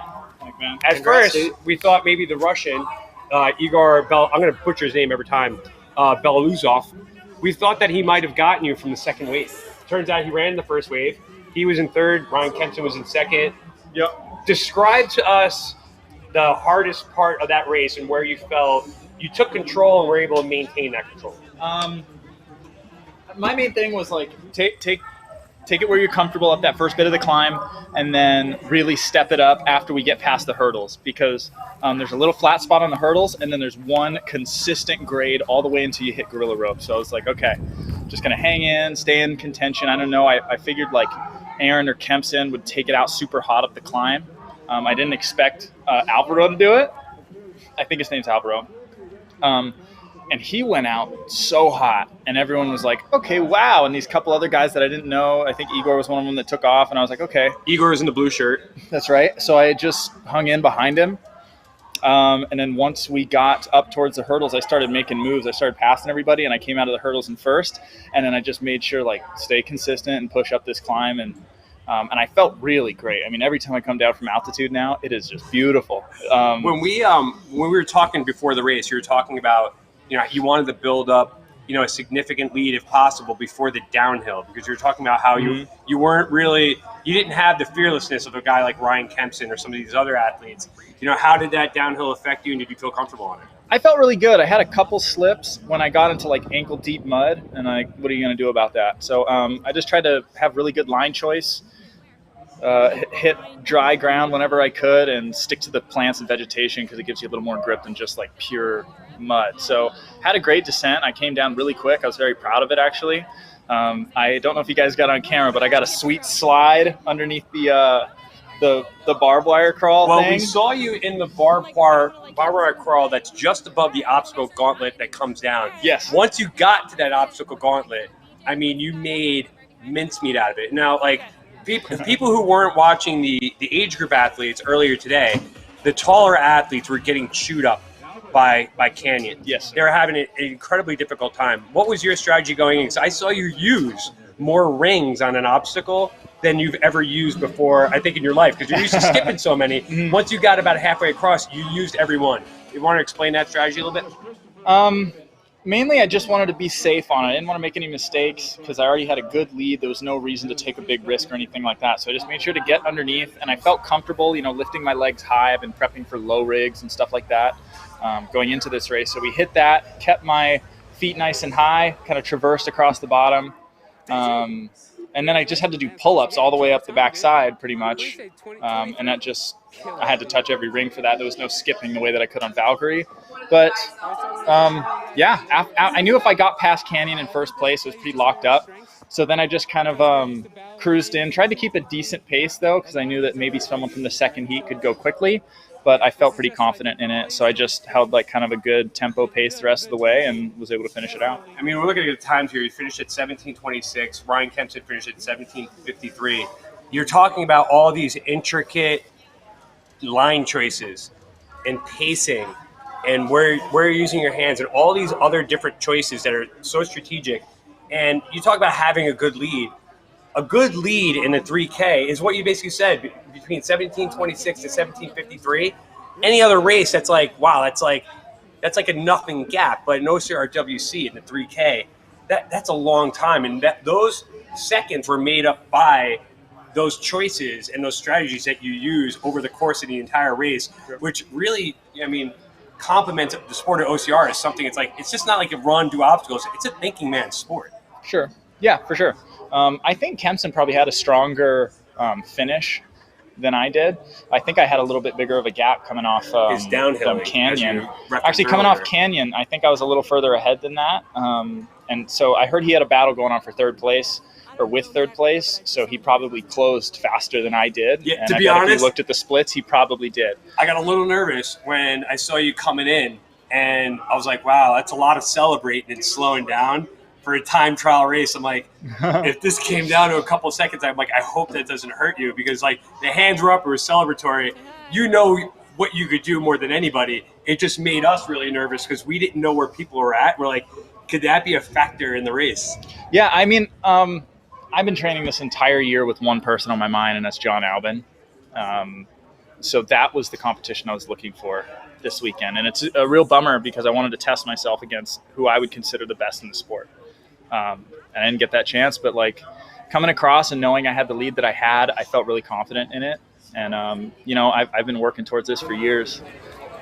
At first, we thought maybe the Russian Igor I'm gonna butcher his name every time. Belousov. We thought that he might have gotten you from the second wave. Turns out he ran in the first wave. He was in third. Ryan Kempson was in second. Yep. Describe to us the hardest part of that race and where you felt you took control and were able to maintain that control. My main thing was take it where you're comfortable at that first bit of the climb, and then really step it up after we get past the hurdles, because there's a little flat spot on the hurdles, and then there's one consistent grade all the way until you hit gorilla rope. So I was like, okay, just gonna hang in, stay in contention. I don't know. I figured Aaron or Kempson would take it out super hot up the climb. I didn't expect Alvaro to do it. I think his name's Alvaro. And he went out so hot, and everyone was like, okay, wow. And these couple other guys that I didn't know, I think Igor was one of them that took off, and I was like, okay. Igor is in the blue shirt. That's right. So I just hung in behind him. And then once we got up towards the hurdles, I started making moves. I started passing everybody, and I came out of the hurdles in first. And then I just made sure, stay consistent and push up this climb. And I felt really great. I mean, every time I come down from altitude now, it is just beautiful. When we were talking before the race, you were talking about, you wanted to build up, a significant lead if possible before the downhill, because you were talking about how you weren't really, you didn't have the fearlessness of a guy like Ryan Kempson or some of these other athletes. How did that downhill affect you, and did you feel comfortable on it? I felt really good. I had a couple slips when I got into ankle deep mud, and what are you going to do about that? So I just tried to have really good line choice, hit dry ground whenever I could, and stick to the plants and vegetation, because it gives you a little more grip than just pure mud. So had a great descent. I came down really quick. I was very proud of it, actually. I don't know if you guys got on camera, but I got a sweet slide underneath the barbed wire crawl thing. Well, we saw you in the barbed wire crawl that's just above the obstacle gauntlet that comes down. Yes. Once you got to that obstacle gauntlet, I mean, you made mincemeat out of it. Now, people who weren't watching the age group athletes earlier today, the taller athletes were getting chewed up by Canyon. Yes. They were having an incredibly difficult time. What was your strategy going in? Because I saw you use more rings on an obstacle than you've ever used before, I think, in your life, because you're used to skipping so many. Once you got about halfway across, you used every one. You want to explain that strategy a little bit? Mainly, I just wanted to be safe on it. I didn't want to make any mistakes because I already had a good lead. There was no reason to take a big risk or anything like that. So I just made sure to get underneath, and I felt comfortable, lifting my legs high. I've been prepping for low rigs and stuff like that going into this race. So we hit that, kept my feet nice and high, kind of traversed across the bottom. And then I just had to do pull-ups all the way up the backside pretty much. And that I had to touch every ring for that. There was no skipping the way that I could on Valkyrie. But I knew if I got past Canyon in first place, it was pretty locked up. So then I just kind of cruised in, tried to keep a decent pace though, because I knew that maybe someone from the second heat could go quickly, but I felt pretty confident in it. So I just held like kind of a good tempo pace the rest of the way and was able to finish it out. I mean, we're looking at the times here. You finished at 17:26. Ryan Kempson finished at 17:53. You're talking about all these intricate line choices and pacing and where you're using your hands and all these other different choices that are so strategic. And you talk about having a good lead. A good lead in the 3K is what you basically said, between 17:26 to 17:53. Any other race, that's like, wow, that's like a nothing gap. But in OCRWC in the 3K, that's a long time. And those seconds were made up by those choices and those strategies that you use over the course of the entire race, which really, complements the sport of OCR is something. It's just not like a run, do obstacles. It's a thinking man's sport. Sure. Yeah, for sure. I think Kempson probably had a stronger finish than I did. I think I had a little bit bigger of a gap coming off his downhill Canyon. Actually, coming off Canyon, I think I was a little further ahead than that. And so I heard he had a battle going on for third place. With third place, so he probably closed faster than I did. Yeah, and to be honest, if you looked at the splits, he probably did. I got a little nervous when I saw you coming in, and I was like, wow, that's a lot of celebrating and slowing down for a time trial race. I'm like, if this came down to a couple seconds, I'm like, I hope that doesn't hurt you, because like the hands were up, it was celebratory. You know what you could do more than anybody. It just made us really nervous because we didn't know where people were at. We're like, could that be a factor in the race? Yeah, I mean, I've been training this entire year with one person on my mind, and that's John Albin. So that was the competition I was looking for this weekend. And it's a real bummer because I wanted to test myself against who I would consider the best in the sport. And I didn't get that chance, but like coming across and knowing I had the lead that I had, I felt really confident in it. And, I've been working towards this for years.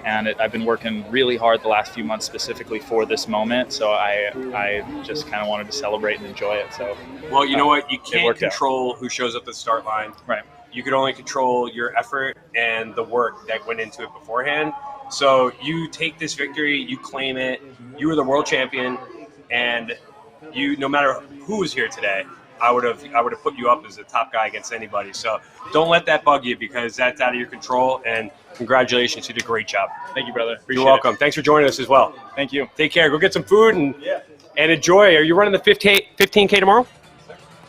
And I've been working really hard the last few months specifically for this moment. So I just kind of wanted to celebrate and enjoy it. So, well, you know what? You can't control who shows up at the start line. Right. You can only control your effort and the work that went into it beforehand. So you take this victory, you claim it. You were the world champion, and no matter who was here today, I would have put you up as the top guy against anybody. So don't let that bug you, because that's out of your control. And congratulations, you did a great job. Thank you, brother. Appreciate You're welcome. Thanks for joining us as well. Thank you. Take care. Go get some food and enjoy. Are you running the 15K tomorrow?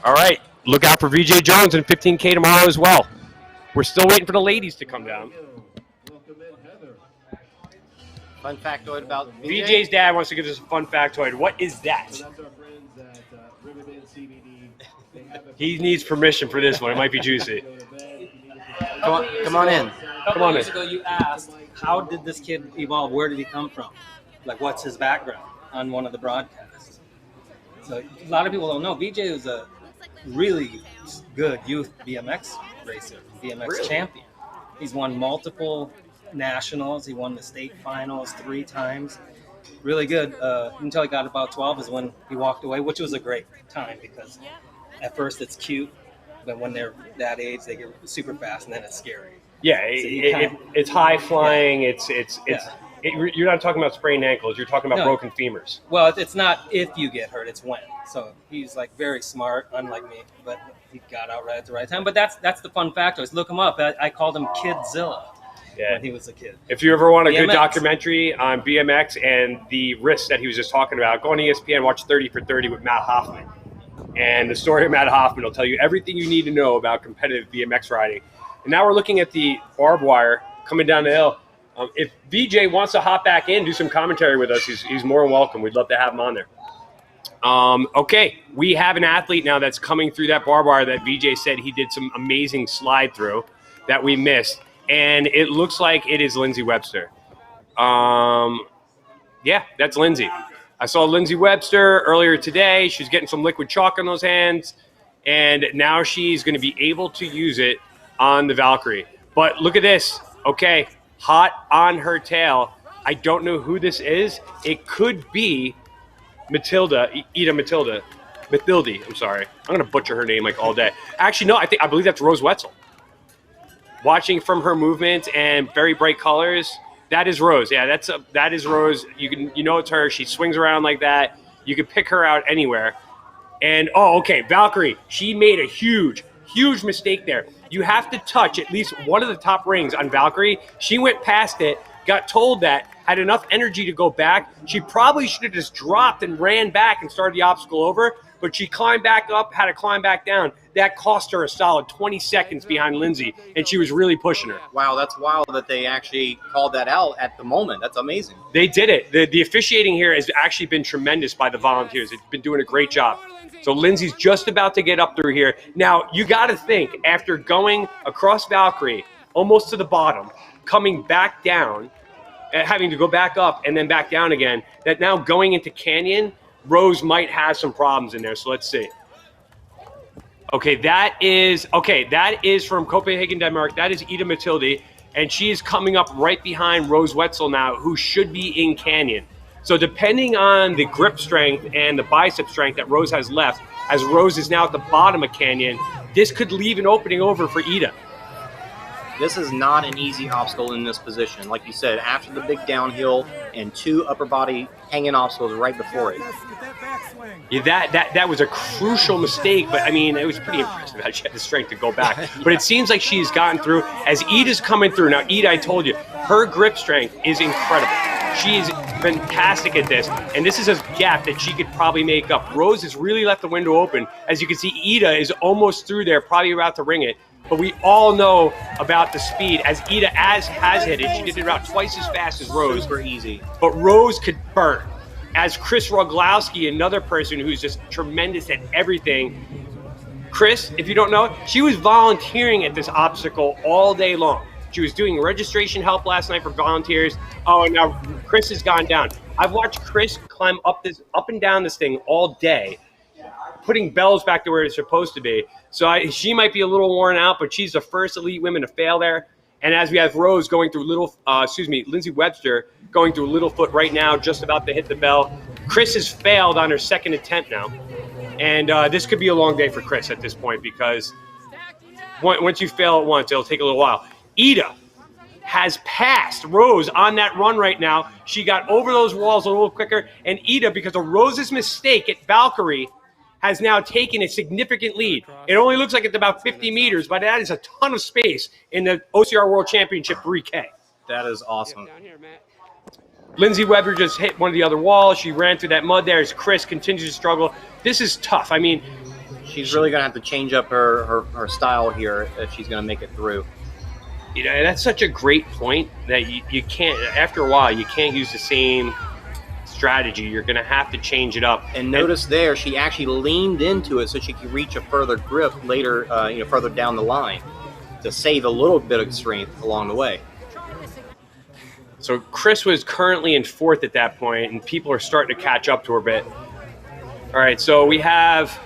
All right. Look out for VJ Jones and 15K tomorrow as well. We're still waiting for the ladies to come down. Fun factoid about VJ's dad wants to give us a fun factoid. What is that? He needs permission for this one. It might be juicy. Come on in. Come on in. Years ago, you asked, how did this kid evolve? Where did he come from? Like, what's his background on one of the broadcasts? So a lot of people don't know. VJ was a really good youth BMX racer, BMX champion. He's won multiple nationals. He won the state finals 3 times. Really good. Until he got about 12 is when he walked away, which was a great time because at first it's cute, but when they're that age, they get super fast, and then it's scary. Yeah, it's high flying. Yeah. You're not talking about sprained ankles. You're talking about broken femurs. Well, it's not if you get hurt; it's when. So he's like very smart, unlike me, but he got out right at the right time. But that's the fun factor. Is look him up. I called him Kidzilla when he was a kid. If you ever want a good documentary on BMX and the risks that he was just talking about, go on ESPN, watch 30 for 30 with Matt Hoffman. And the story of Matt Hoffman will tell you everything you need to know about competitive BMX riding. And now we're looking at the barbed wire coming down the hill. If VJ wants to hop back in, do some commentary with us, he's more than welcome. We'd love to have him on there. Okay, we have an athlete now that's coming through that barbed wire that VJ said he did some amazing slide through that we missed. And it looks like it is Lindsay Webster. Yeah, that's Lindsay. I saw Lindsey Webster earlier today. She's getting some liquid chalk on those hands, and now she's going to be able to use it on the Valkyrie. But look at this. Okay, hot on her tail. I don't know who this is. It could be Mathilde, I'm sorry. I'm going to butcher her name like all day. Actually, no, I believe that's Rose Wetzel. Watching from her movement and very bright colors, that is Rose. Yeah, that is Rose. You know it's her. She swings around like that. You can pick her out anywhere. And okay, Valkyrie, she made a huge mistake there. You have to touch at least one of the top rings on Valkyrie. She went past it, got told that, had enough energy to go back. She probably should have just dropped and ran back and started the obstacle over, but she climbed back up, had to climb back down. That cost her a solid 20 seconds behind Lindsey, and she was really pushing her. Wow, that's wild that they actually called that out at the moment. That's amazing. They did it. The officiating here has actually been tremendous by the volunteers. They've been doing a great job. So Lindsey's just about to get up through here. Now, you got to think, after going across Valkyrie, almost to the bottom, coming back down, having to go back up and then back down again, that now going into Canyon, Rose might have some problems in there. So let's see. Okay, that is from Copenhagen, Denmark. That is Ida Mathilde, and she is coming up right behind Rose Wetzel now, who should be in Canyon. So depending on the grip strength and the bicep strength that Rose has left, as Rose is now at the bottom of Canyon, this could leave an opening over for Ida. This is not an easy obstacle in this position. Like you said, after the big downhill and 2 upper body hanging obstacles right before it. Yeah, that was a crucial mistake, but I mean, it was pretty impressive how she had the strength to go back. Yeah. But it seems like she's gotten through. As Ida's coming through, now Ida, I told you, her grip strength is incredible. She is fantastic at this, and this is a gap that she could probably make up. Rose has really left the window open. As you can see, Ida is almost through there, probably about to ring it. But we all know about the speed. As Ida has hit it, she did it about twice as fast as Rose. Super easy. But Rose could burn. As Chris Roglowski, another person who's just tremendous at everything. Chris, if you don't know, she was volunteering at this obstacle all day long. She was doing registration help last night for volunteers. Oh, and now Chris has gone down. I've watched Chris climb up and down this thing all day, putting bells back to where it's supposed to be. So she might be a little worn out, but she's the first elite women to fail there. And as we have Rose going through Lindsey Webster going through Littlefoot right now, just about to hit the bell. Chris has failed on her second attempt now. And this could be a long day for Chris at this point, because once you fail at once, it'll take a little while. Ida has passed Rose on that run right now. She got over those walls a little quicker. And Ida, because of Rose's mistake at Valkyrie, has now taken a significant lead. It only looks like it's about 50 meters, but that is a ton of space in the OCR World Championship 3K. That is awesome. Lindsey Webber just hit one of the other walls. She ran through that mud there as Chris continues to struggle. This is tough. I mean, she's really going to have to change up her style here if she's going to make it through. You know, that's such a great point that you can't, after a while, you can't use the same strategy. You're going to have to change it up. And notice there, she actually leaned into it so she could reach a further grip later, further down the line to save a little bit of strength along the way. So Chris was currently in 4th at that point, and people are starting to catch up to her a bit. All right, so we have,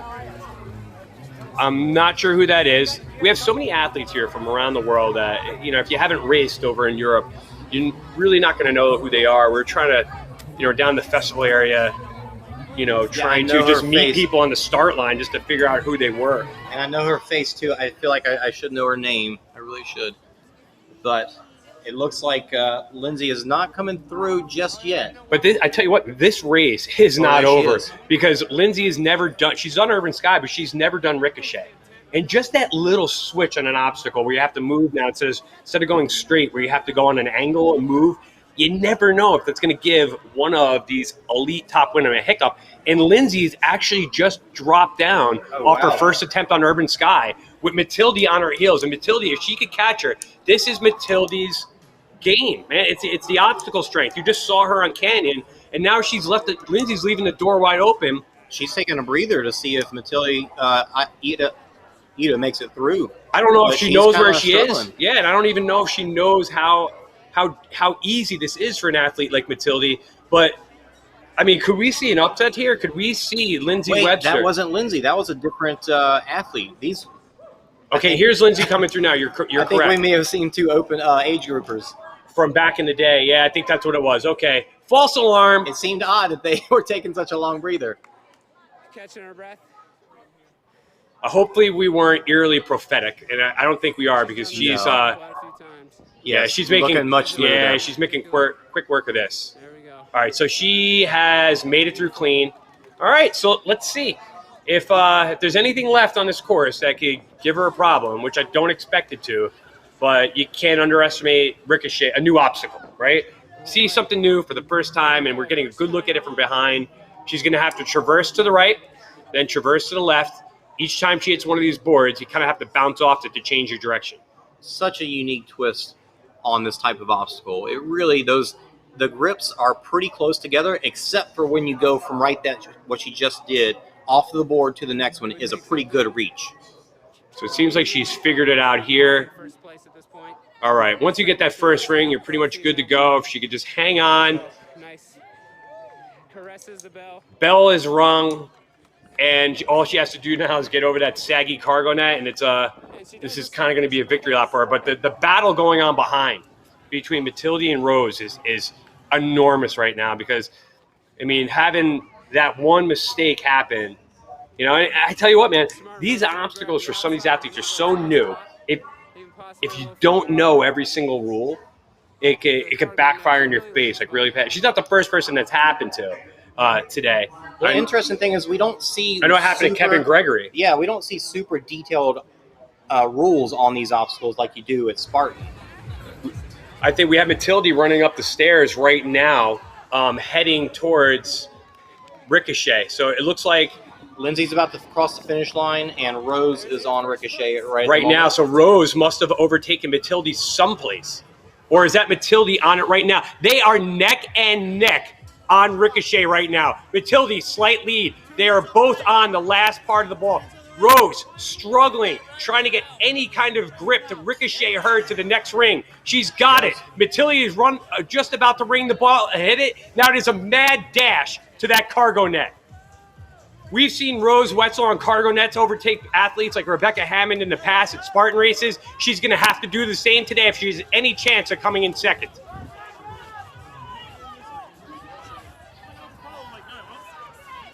I'm not sure who that is. We have so many athletes here from around the world that, if you haven't raced over in Europe, you're really not going to know who they are. We're trying to, down the festival area, trying to just meet people on the start line just to figure out who they were. And I know her face too. I feel like I should know her name. I really should. But it looks like Lindsey is not coming through just yet. But I tell you what, this race is not over because Lindsey has never done, she's done Urban Sky, but she's never done Ricochet. And just that little switch on an obstacle where you have to move now, it says instead of going straight, where you have to go on an angle and move, you never know if that's going to give one of these elite top women a hiccup. And Lindsey's actually just dropped down off her first attempt on Urban Sky with Mathilde on her heels. And Mathilde, if she could catch her, this is Mathilde's game, man. It's the obstacle strength. You just saw her on Canyon, and now Lindsey's leaving the door wide open. She's taking a breather to see if Mathilde, Ida makes it through. I don't know if she knows where she is. Yeah, and I don't even know if she knows how easy this is for an athlete like Mathilde. But I mean, could we see an upset here? Could we see Lindsay Wait, Webster? that wasn't Lindsay. That was a different athlete. These. Okay, here's Lindsay coming through now. You're I correct. think we may have seen two open age groupers from back in the day. Yeah, I think that's what it was. Okay, false alarm. It seemed odd that they were taking such a long breather. Catching our breath. Hopefully we weren't eerily prophetic, and I don't think we are because she's she's making much smoother. Yeah, she's making quick work of this. There we go. All right, so she has made it through clean. All right, so let's see if there's anything left on this course that could give her a problem, which I don't expect it to, but you can't underestimate Ricochet, a new obstacle, right? See something new for the first time, and we're getting a good look at it from behind. She's going to have to traverse to the right, then traverse to the left. Each time she hits one of these boards, you kind of have to bounce off it to change your direction. Such a unique twist on this type of obstacle. It really, the grips are pretty close together, except for when you go from what she just did, off the board to the next one is a pretty good reach. So it seems like she's figured it out here. All right, once you get that first ring, you're pretty much good to go. If she could just hang on. Nice. Caresses the bell. Bell is rung. And all she has to do now is get over that saggy cargo net, and this is kind of going to be a victory lap for her. But the battle going on behind between Matilde and Rose is enormous right now because, I mean, having that one mistake happen, you know, I tell you what, man, these obstacles for some of these athletes are so new. If you don't know every single rule, it could backfire in your face like really bad. She's not the first person that's happened to today. The interesting thing is we don't see... I know it happened to Kevin Gregory. Yeah, we don't see super detailed rules on these obstacles like you do at Spartan. I think we have Matilde running up the stairs right now, heading towards Ricochet. So it looks like... Lindsay's about to cross the finish line, and Rose is on Ricochet right now. So Rose must have overtaken Matilde someplace. Or is that Matilde on it right now? They are neck and neck on Ricochet right now. Matilde, slight lead. They are both on the last part of the ball. Rose struggling, trying to get any kind of grip to ricochet her to the next ring. She's got it. Matilde is just about to ring the ball, hit it. Now it is a mad dash to that cargo net. We've seen Rose Wetzel on cargo nets overtake athletes like Rebecca Hammond in the past at Spartan races. She's going to have to do the same today if she has any chance of coming in second.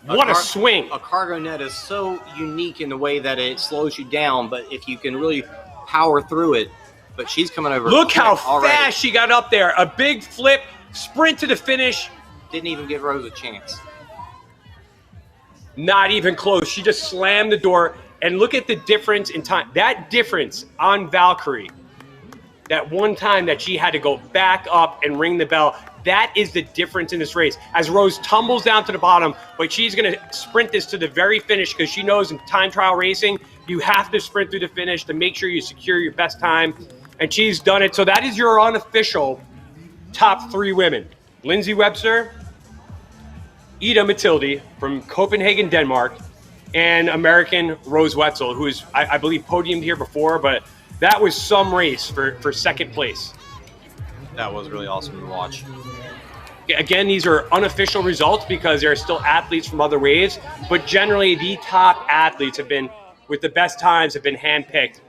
What a swing. A cargo net is so unique in the way that it slows you down, but if you can really power through it, but she's coming over. Look how fast she got up there. A big flip, sprint to the finish. Didn't even give Rose a chance. Not even close. She just slammed the door, and look at the difference in time. That difference on Valkyrie, that one time that she had to go back up and ring the bell, that is the difference in this race. As Rose tumbles down to the bottom, but she's going to sprint this to the very finish because she knows in time trial racing, you have to sprint through the finish to make sure you secure your best time. And she's done it. So that is your unofficial top three women. Lindsay Webster, Ida Matilde from Copenhagen, Denmark, and American Rose Wetzel, who is, I believe, podiumed here before, but that was some race for second place. That was really awesome to watch. Again, these are unofficial results because there are still athletes from other waves, but generally the top athletes have been, with the best times, have been handpicked.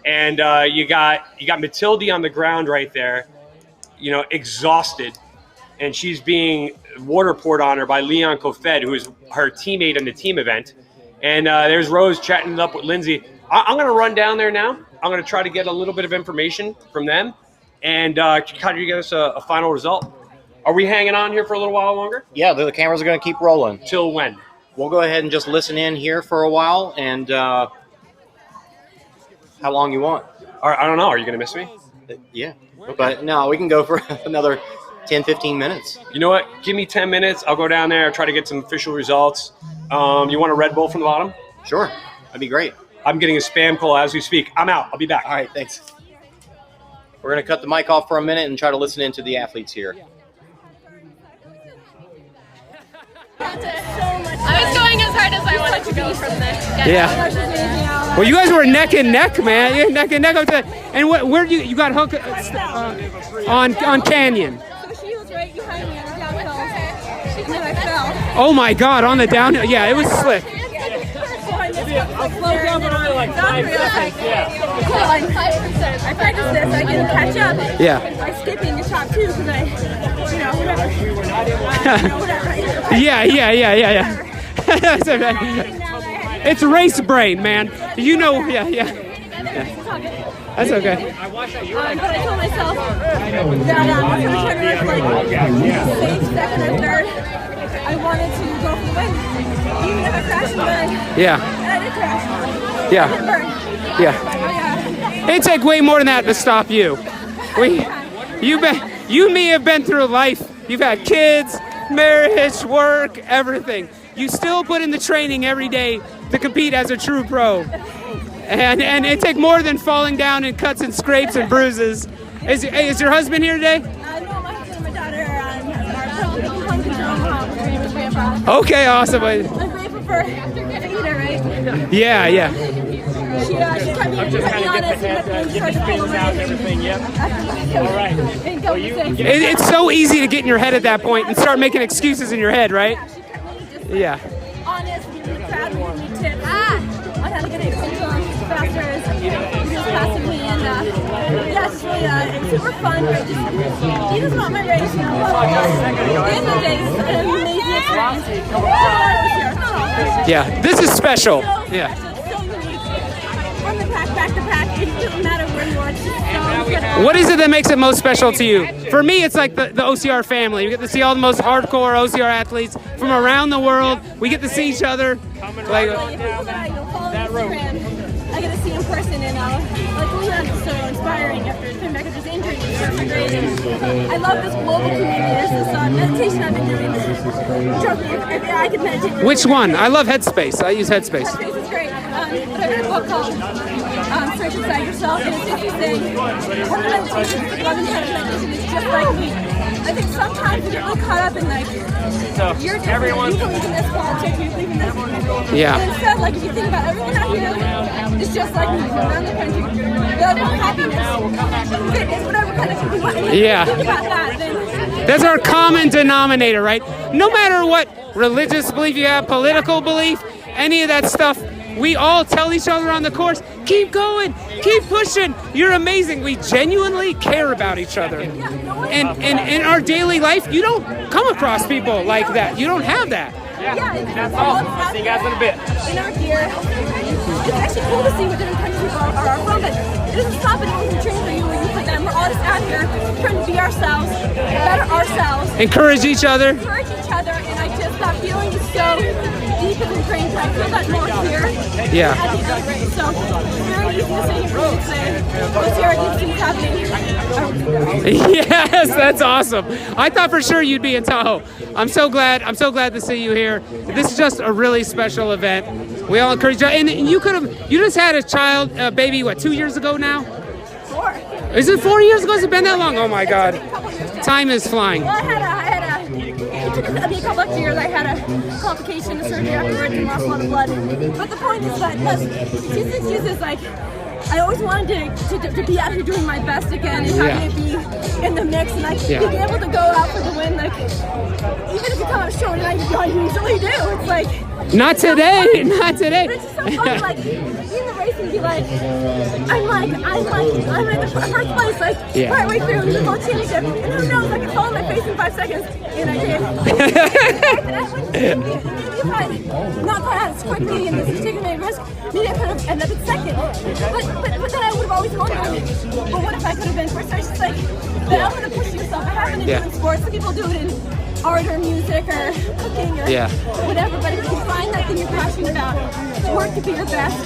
And you got Matilde on the ground right there, you know, exhausted, and she's being water poured on her by Leon Kofed, who is her teammate in the team event. And there's Rose chatting it up with Lindsay. I'm going to run down there now. I'm going to try to get a little bit of information from them and kind of give us a final result. Are we hanging on here for a little while longer? Yeah, the cameras are going to keep rolling. Till when? We'll go ahead and just listen in here for a while, and how long you want? I don't know. Are you going to miss me? Yeah. But no, we can go for another 10, 15 minutes. You know what? Give me 10 minutes. I'll go down there, try to get some official results. You want a Red Bull from the bottom? Sure. That'd be great. I'm getting a spam call as we speak. I'm out. I'll be back. All right, thanks. We're going to cut the mic off for a minute and try to listen into the athletes here. I was going as hard as I wanted to go from this. Yeah. Well, you guys were neck and neck, man. You're neck and neck up there. And where do you got hooked on Canyon? So she was right behind me on the downhill. and then I fell. Oh my God, on the downhill. Yeah, it was slick. I'll slow down for only like 5 seconds. Yeah. Cool, I'm 5%. I practiced this, I can catch up. Yeah. By skipping the top 2 because I, whatever. Yeah. That's okay. It's race brain, man. Yeah. That's okay. But I told myself that I was going to try to run like safe second or third. I wanted to go for the win, even if I crashed and burned. Yeah. And I did crash. Yeah. I didn't burn. Yeah. It'd take way more than that to stop you. You and me have been through life. You've had kids, marriage, work, everything. You still put in the training every day to compete as a true pro. And it take more than falling down in cuts and scrapes and bruises. Is your husband here today? No, my husband and my daughter are pro control. Okay, awesome. I'm grateful for Ada, right? Yeah. She kept me honest and getting things out and everything. Yep. All right. Well, It's so easy to get in your head at that point and start making excuses in your head, right? Yeah. Honest, giving me crowd, giving me tips on how to get it faster as passing me, and it's really super fun. But he doesn't want my race. At the end of the day, it's an amazing experience. Yeah, this is special. Yeah. From the pack, back to pack, it doesn't matter where you are. It's just so good. What is it that makes it most special to you? For me, it's like the OCR family. We get to see all the most hardcore OCR athletes from around the world. We get to see each other. Like, I get to see in person, and Leon is so inspiring after coming back with his injury. It's so great, and I love this global community. There's this meditation I've been doing. I can meditate. Which one? I love Headspace. I use Headspace. Headspace is great. But I read a book called Search Inside Yourself, and it's interesting. One of the meditations, loving meditation is just like me. I think sometimes we get really caught up in you're different, you believe in this politics, you believe in this. Yeah. And instead, if you think about everyone out here, it's just like me, around the country. They all want happiness, fitness, whatever kind of thing you want. And Yeah. Think about that, then That's our common denominator, right? No matter what religious belief you have, political belief, any of that stuff, we all tell each other on the course, keep going, keep pushing, you're amazing. We genuinely care about each other. And in our daily life, you don't come across people like that. You don't have that. That's all. See you guys in a bit. in our gear. It's actually cool to see what different countries people are from, but it doesn't stop anyone from training for you or you for them. We're all just out here trying to be ourselves, better ourselves. Encourage each other. And I just, that feeling is so deep and ingrained. I feel that more here Yeah. at the other race. So it's very easy to say here and say, what's here, these things happening. Yes, that's awesome. I thought for sure you'd be in Tahoe. I'm so glad to see you here. This is just a really special event. We all encourage you. And you just had a child, a baby, what, 2 years ago now? 4. Is it 4 years ago? Has it been that long? Oh my God. Time is flying. Well, it took me a couple of years. I had a complication, a surgery afterwards, and lost a lot of blood. But the point is that is like, I always wanted to be out here doing my best again and having to be in the mix, and being able to go out for the win, like, even if you come out short, and I usually do, it's like... Not today. But it's just so fun, like, be in the race and be like, I'm in the first place, like, right way through the whole championship, and who knows, I could fall on my face in 5 seconds, and I did. If I not gone out as quickly and this taking a risk, maybe I could have ended up in second. But then I would have always wondered, but what if I could have been first? So it's just like, the element of pushing yourself. I happen to do in sports, some people do it in art or music or cooking or whatever, but if you find that thing you're passionate about, work to be your best.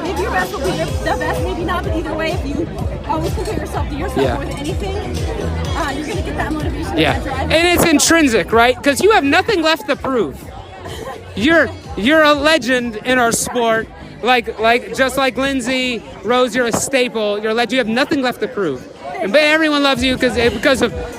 Maybe your best will be the best, maybe not, but either way, if you always compare yourself to yourself more than anything, you're going to get that motivation and that drive. And it's intrinsic, right? Because you have nothing left to prove. You're a legend in our sport. Just like Lindsay, Rose, you're a staple. You're a legend. You have nothing left to prove. But everyone loves you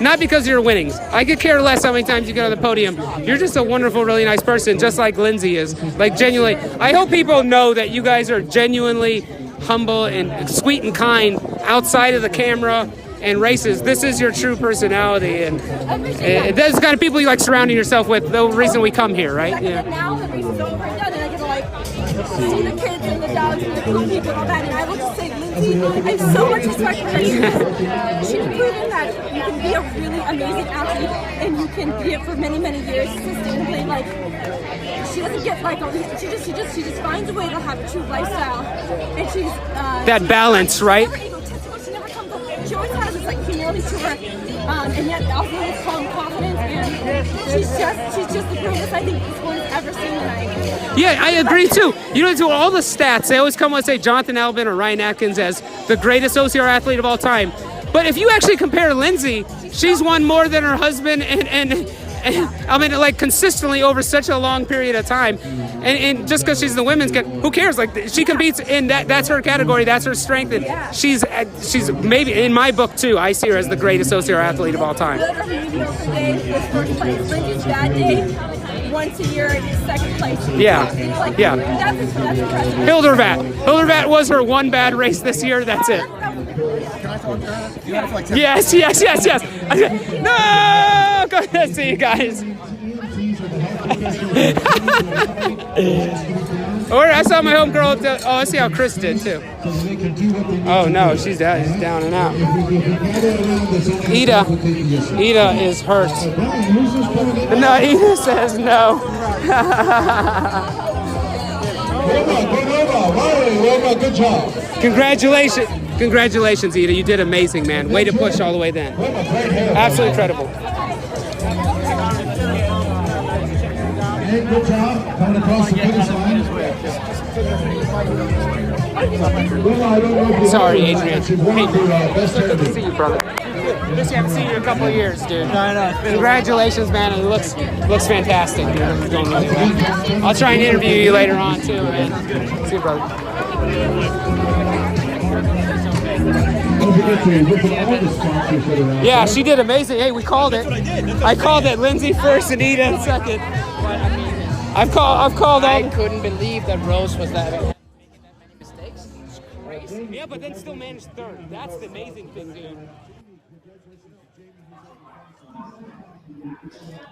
not because of your winnings. I could care less how many times you get on the podium. You're just a wonderful, really nice person, just like Lindsay is. Like, genuinely. I hope people know that you guys are genuinely humble and sweet and kind outside of the camera. and races, this is your true personality, and that's the kind of people you like surrounding yourself with. The reason we come here, right? Yeah. Now the race is over and done, and I get to like see the kids and the dogs and the cool people and all that. And I will just say, Lindsay, I have so much respect for her. She's proven that you can be a really amazing athlete, and you can be it for many, many years sustainably. Like, she doesn't get like all these. She just finds a way to have a true lifestyle, and she's that balance, right? Never egotistical. She never comes up. She always has this like humility to her, and yet also this calm confidence. And she's just the greatest I think this one's ever seen tonight. Yeah, I agree too. You know, to all the stats, they always come and say Jonathan Albin or Ryan Atkins as the greatest OCR athlete of all time. But if you actually compare Lindsay, she's won more than her husband and I mean, like, consistently over such a long period of time, and just because she's the women's, who cares? Like, she competes in that's her category, that's her strength, and she's maybe in my book too. I see her as the greatest OCR athlete of all time. Mediocre day was first place. Lindsay's bad day, once a year, second place. Yeah, you know, like, yeah. That's impressive. Hildervat was her one bad race this year. That's it. Can I talk to her? You have like 10 Yes. No, go ahead, see you guys. I saw my homegirl. I see how Chris did too. Oh no, she's down and out. Ida is hurt. No, Ida says no. Good job. Congratulations, Ida. You did amazing, man. Way to push all the way then. Absolutely incredible. Good job coming across the finish line. Sorry, Adrian. Hey, good to see you, brother. I haven't seen you in a couple of years, dude. Congratulations, man. It looks fantastic, dude. You're doing really well. I'll try and interview you later on, too, man. See you, brother. Yeah, she did amazing. Hey, we called it. I called it. Lindsay first and Ida in second. I've called all. I couldn't believe that Rose was making that many mistakes. It's crazy. Yeah, but then still managed third. That's the amazing thing, dude.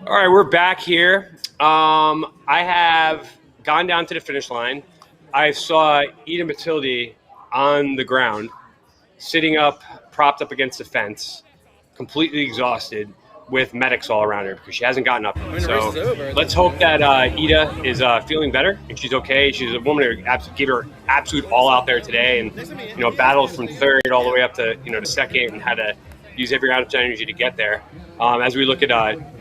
All right, we're back here. I have gone down to the finish line. I saw Ida Matilde on the ground, sitting up, propped up against the fence, completely exhausted, with medics all around her because she hasn't gotten up. So let's hope that Ida is feeling better and she's okay. She's a woman who gave her absolute all out there today, and battled from third all the way up to to second, and had to use every ounce of energy to get there. As we look at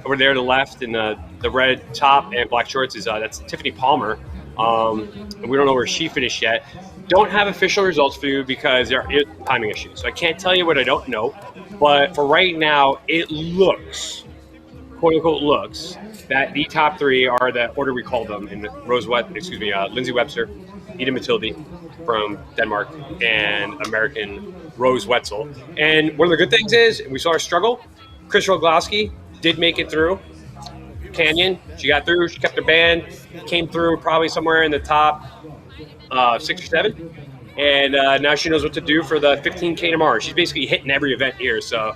over there to the left in the red top and black shorts is that's Tiffany Palmer. And we don't know where she finished yet. Don't have official results for you because there are timing issues. So I can't tell you what I don't know. But for right now, it looks, quote unquote, looks that the top three are the order we called them in Lindsay Webster, Ida Matilde from Denmark, and American Rose Wetzel. And one of the good things is we saw her struggle. Chris Roglowski did make it through Canyon. She got through. She kept her band. Came through probably somewhere in the top 6 or 7. And now she knows what to do for the 15K tomorrow. She's basically hitting every event here. So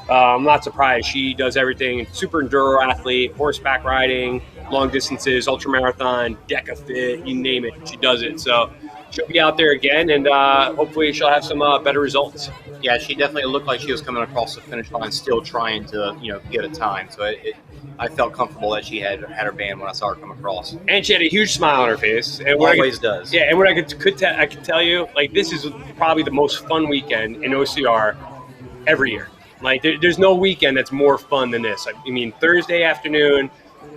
I'm not surprised. She does everything. Super enduro athlete, horseback riding, long distances, ultramarathon, DECA fit, you name it. She does it. So she'll be out there again, and hopefully she'll have some better results. Yeah, she definitely looked like she was coming across the finish line, still trying to, get a time. So I felt comfortable that she had her band when I saw her come across. And she had a huge smile on her face. And always does. Yeah, and what I could tell you, like, this is probably the most fun weekend in OCR every year. Like, there's no weekend that's more fun than this. I mean, Thursday afternoon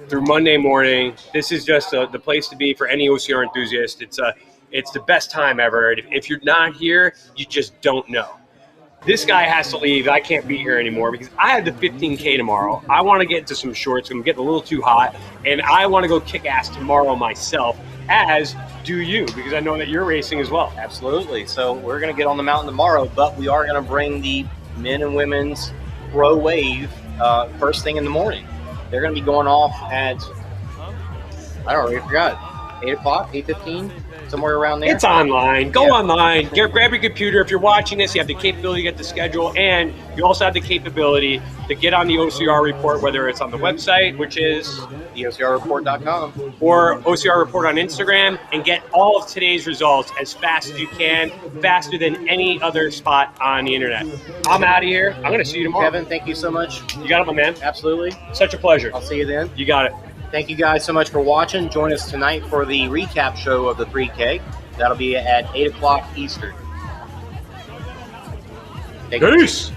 through Monday morning, this is just the place to be for any OCR enthusiast. It's the best time ever. If you're not here, you just don't know. This guy has to leave. I can't be here anymore because I have the 15K tomorrow. I want to get into some shorts. I'm getting a little too hot, and I want to go kick ass tomorrow myself, as do you, because I know that you're racing as well. Absolutely. So we're going to get on the mountain tomorrow, but we are going to bring the men and women's pro wave first thing in the morning. They're going to be going off at, I don't know, I forgot. 8 o'clock, 8:15, somewhere around there. It's online. Go online. Grab your computer. If you're watching this, you have the capability to get the schedule, and you also have the capability to get on the OCR report, whether it's on the website, which is theocrreport.com, or OCR Report on Instagram, and get all of today's results as fast as you can, faster than any other spot on the internet. I'm out of here. I'm going to see you tomorrow. Kevin, thank you so much. You got it, my man. Absolutely. Such a pleasure. I'll see you then. You got it. Thank you guys so much for watching. Join us tonight for the recap show of the 3K. That'll be at 8 o'clock Eastern. Peace.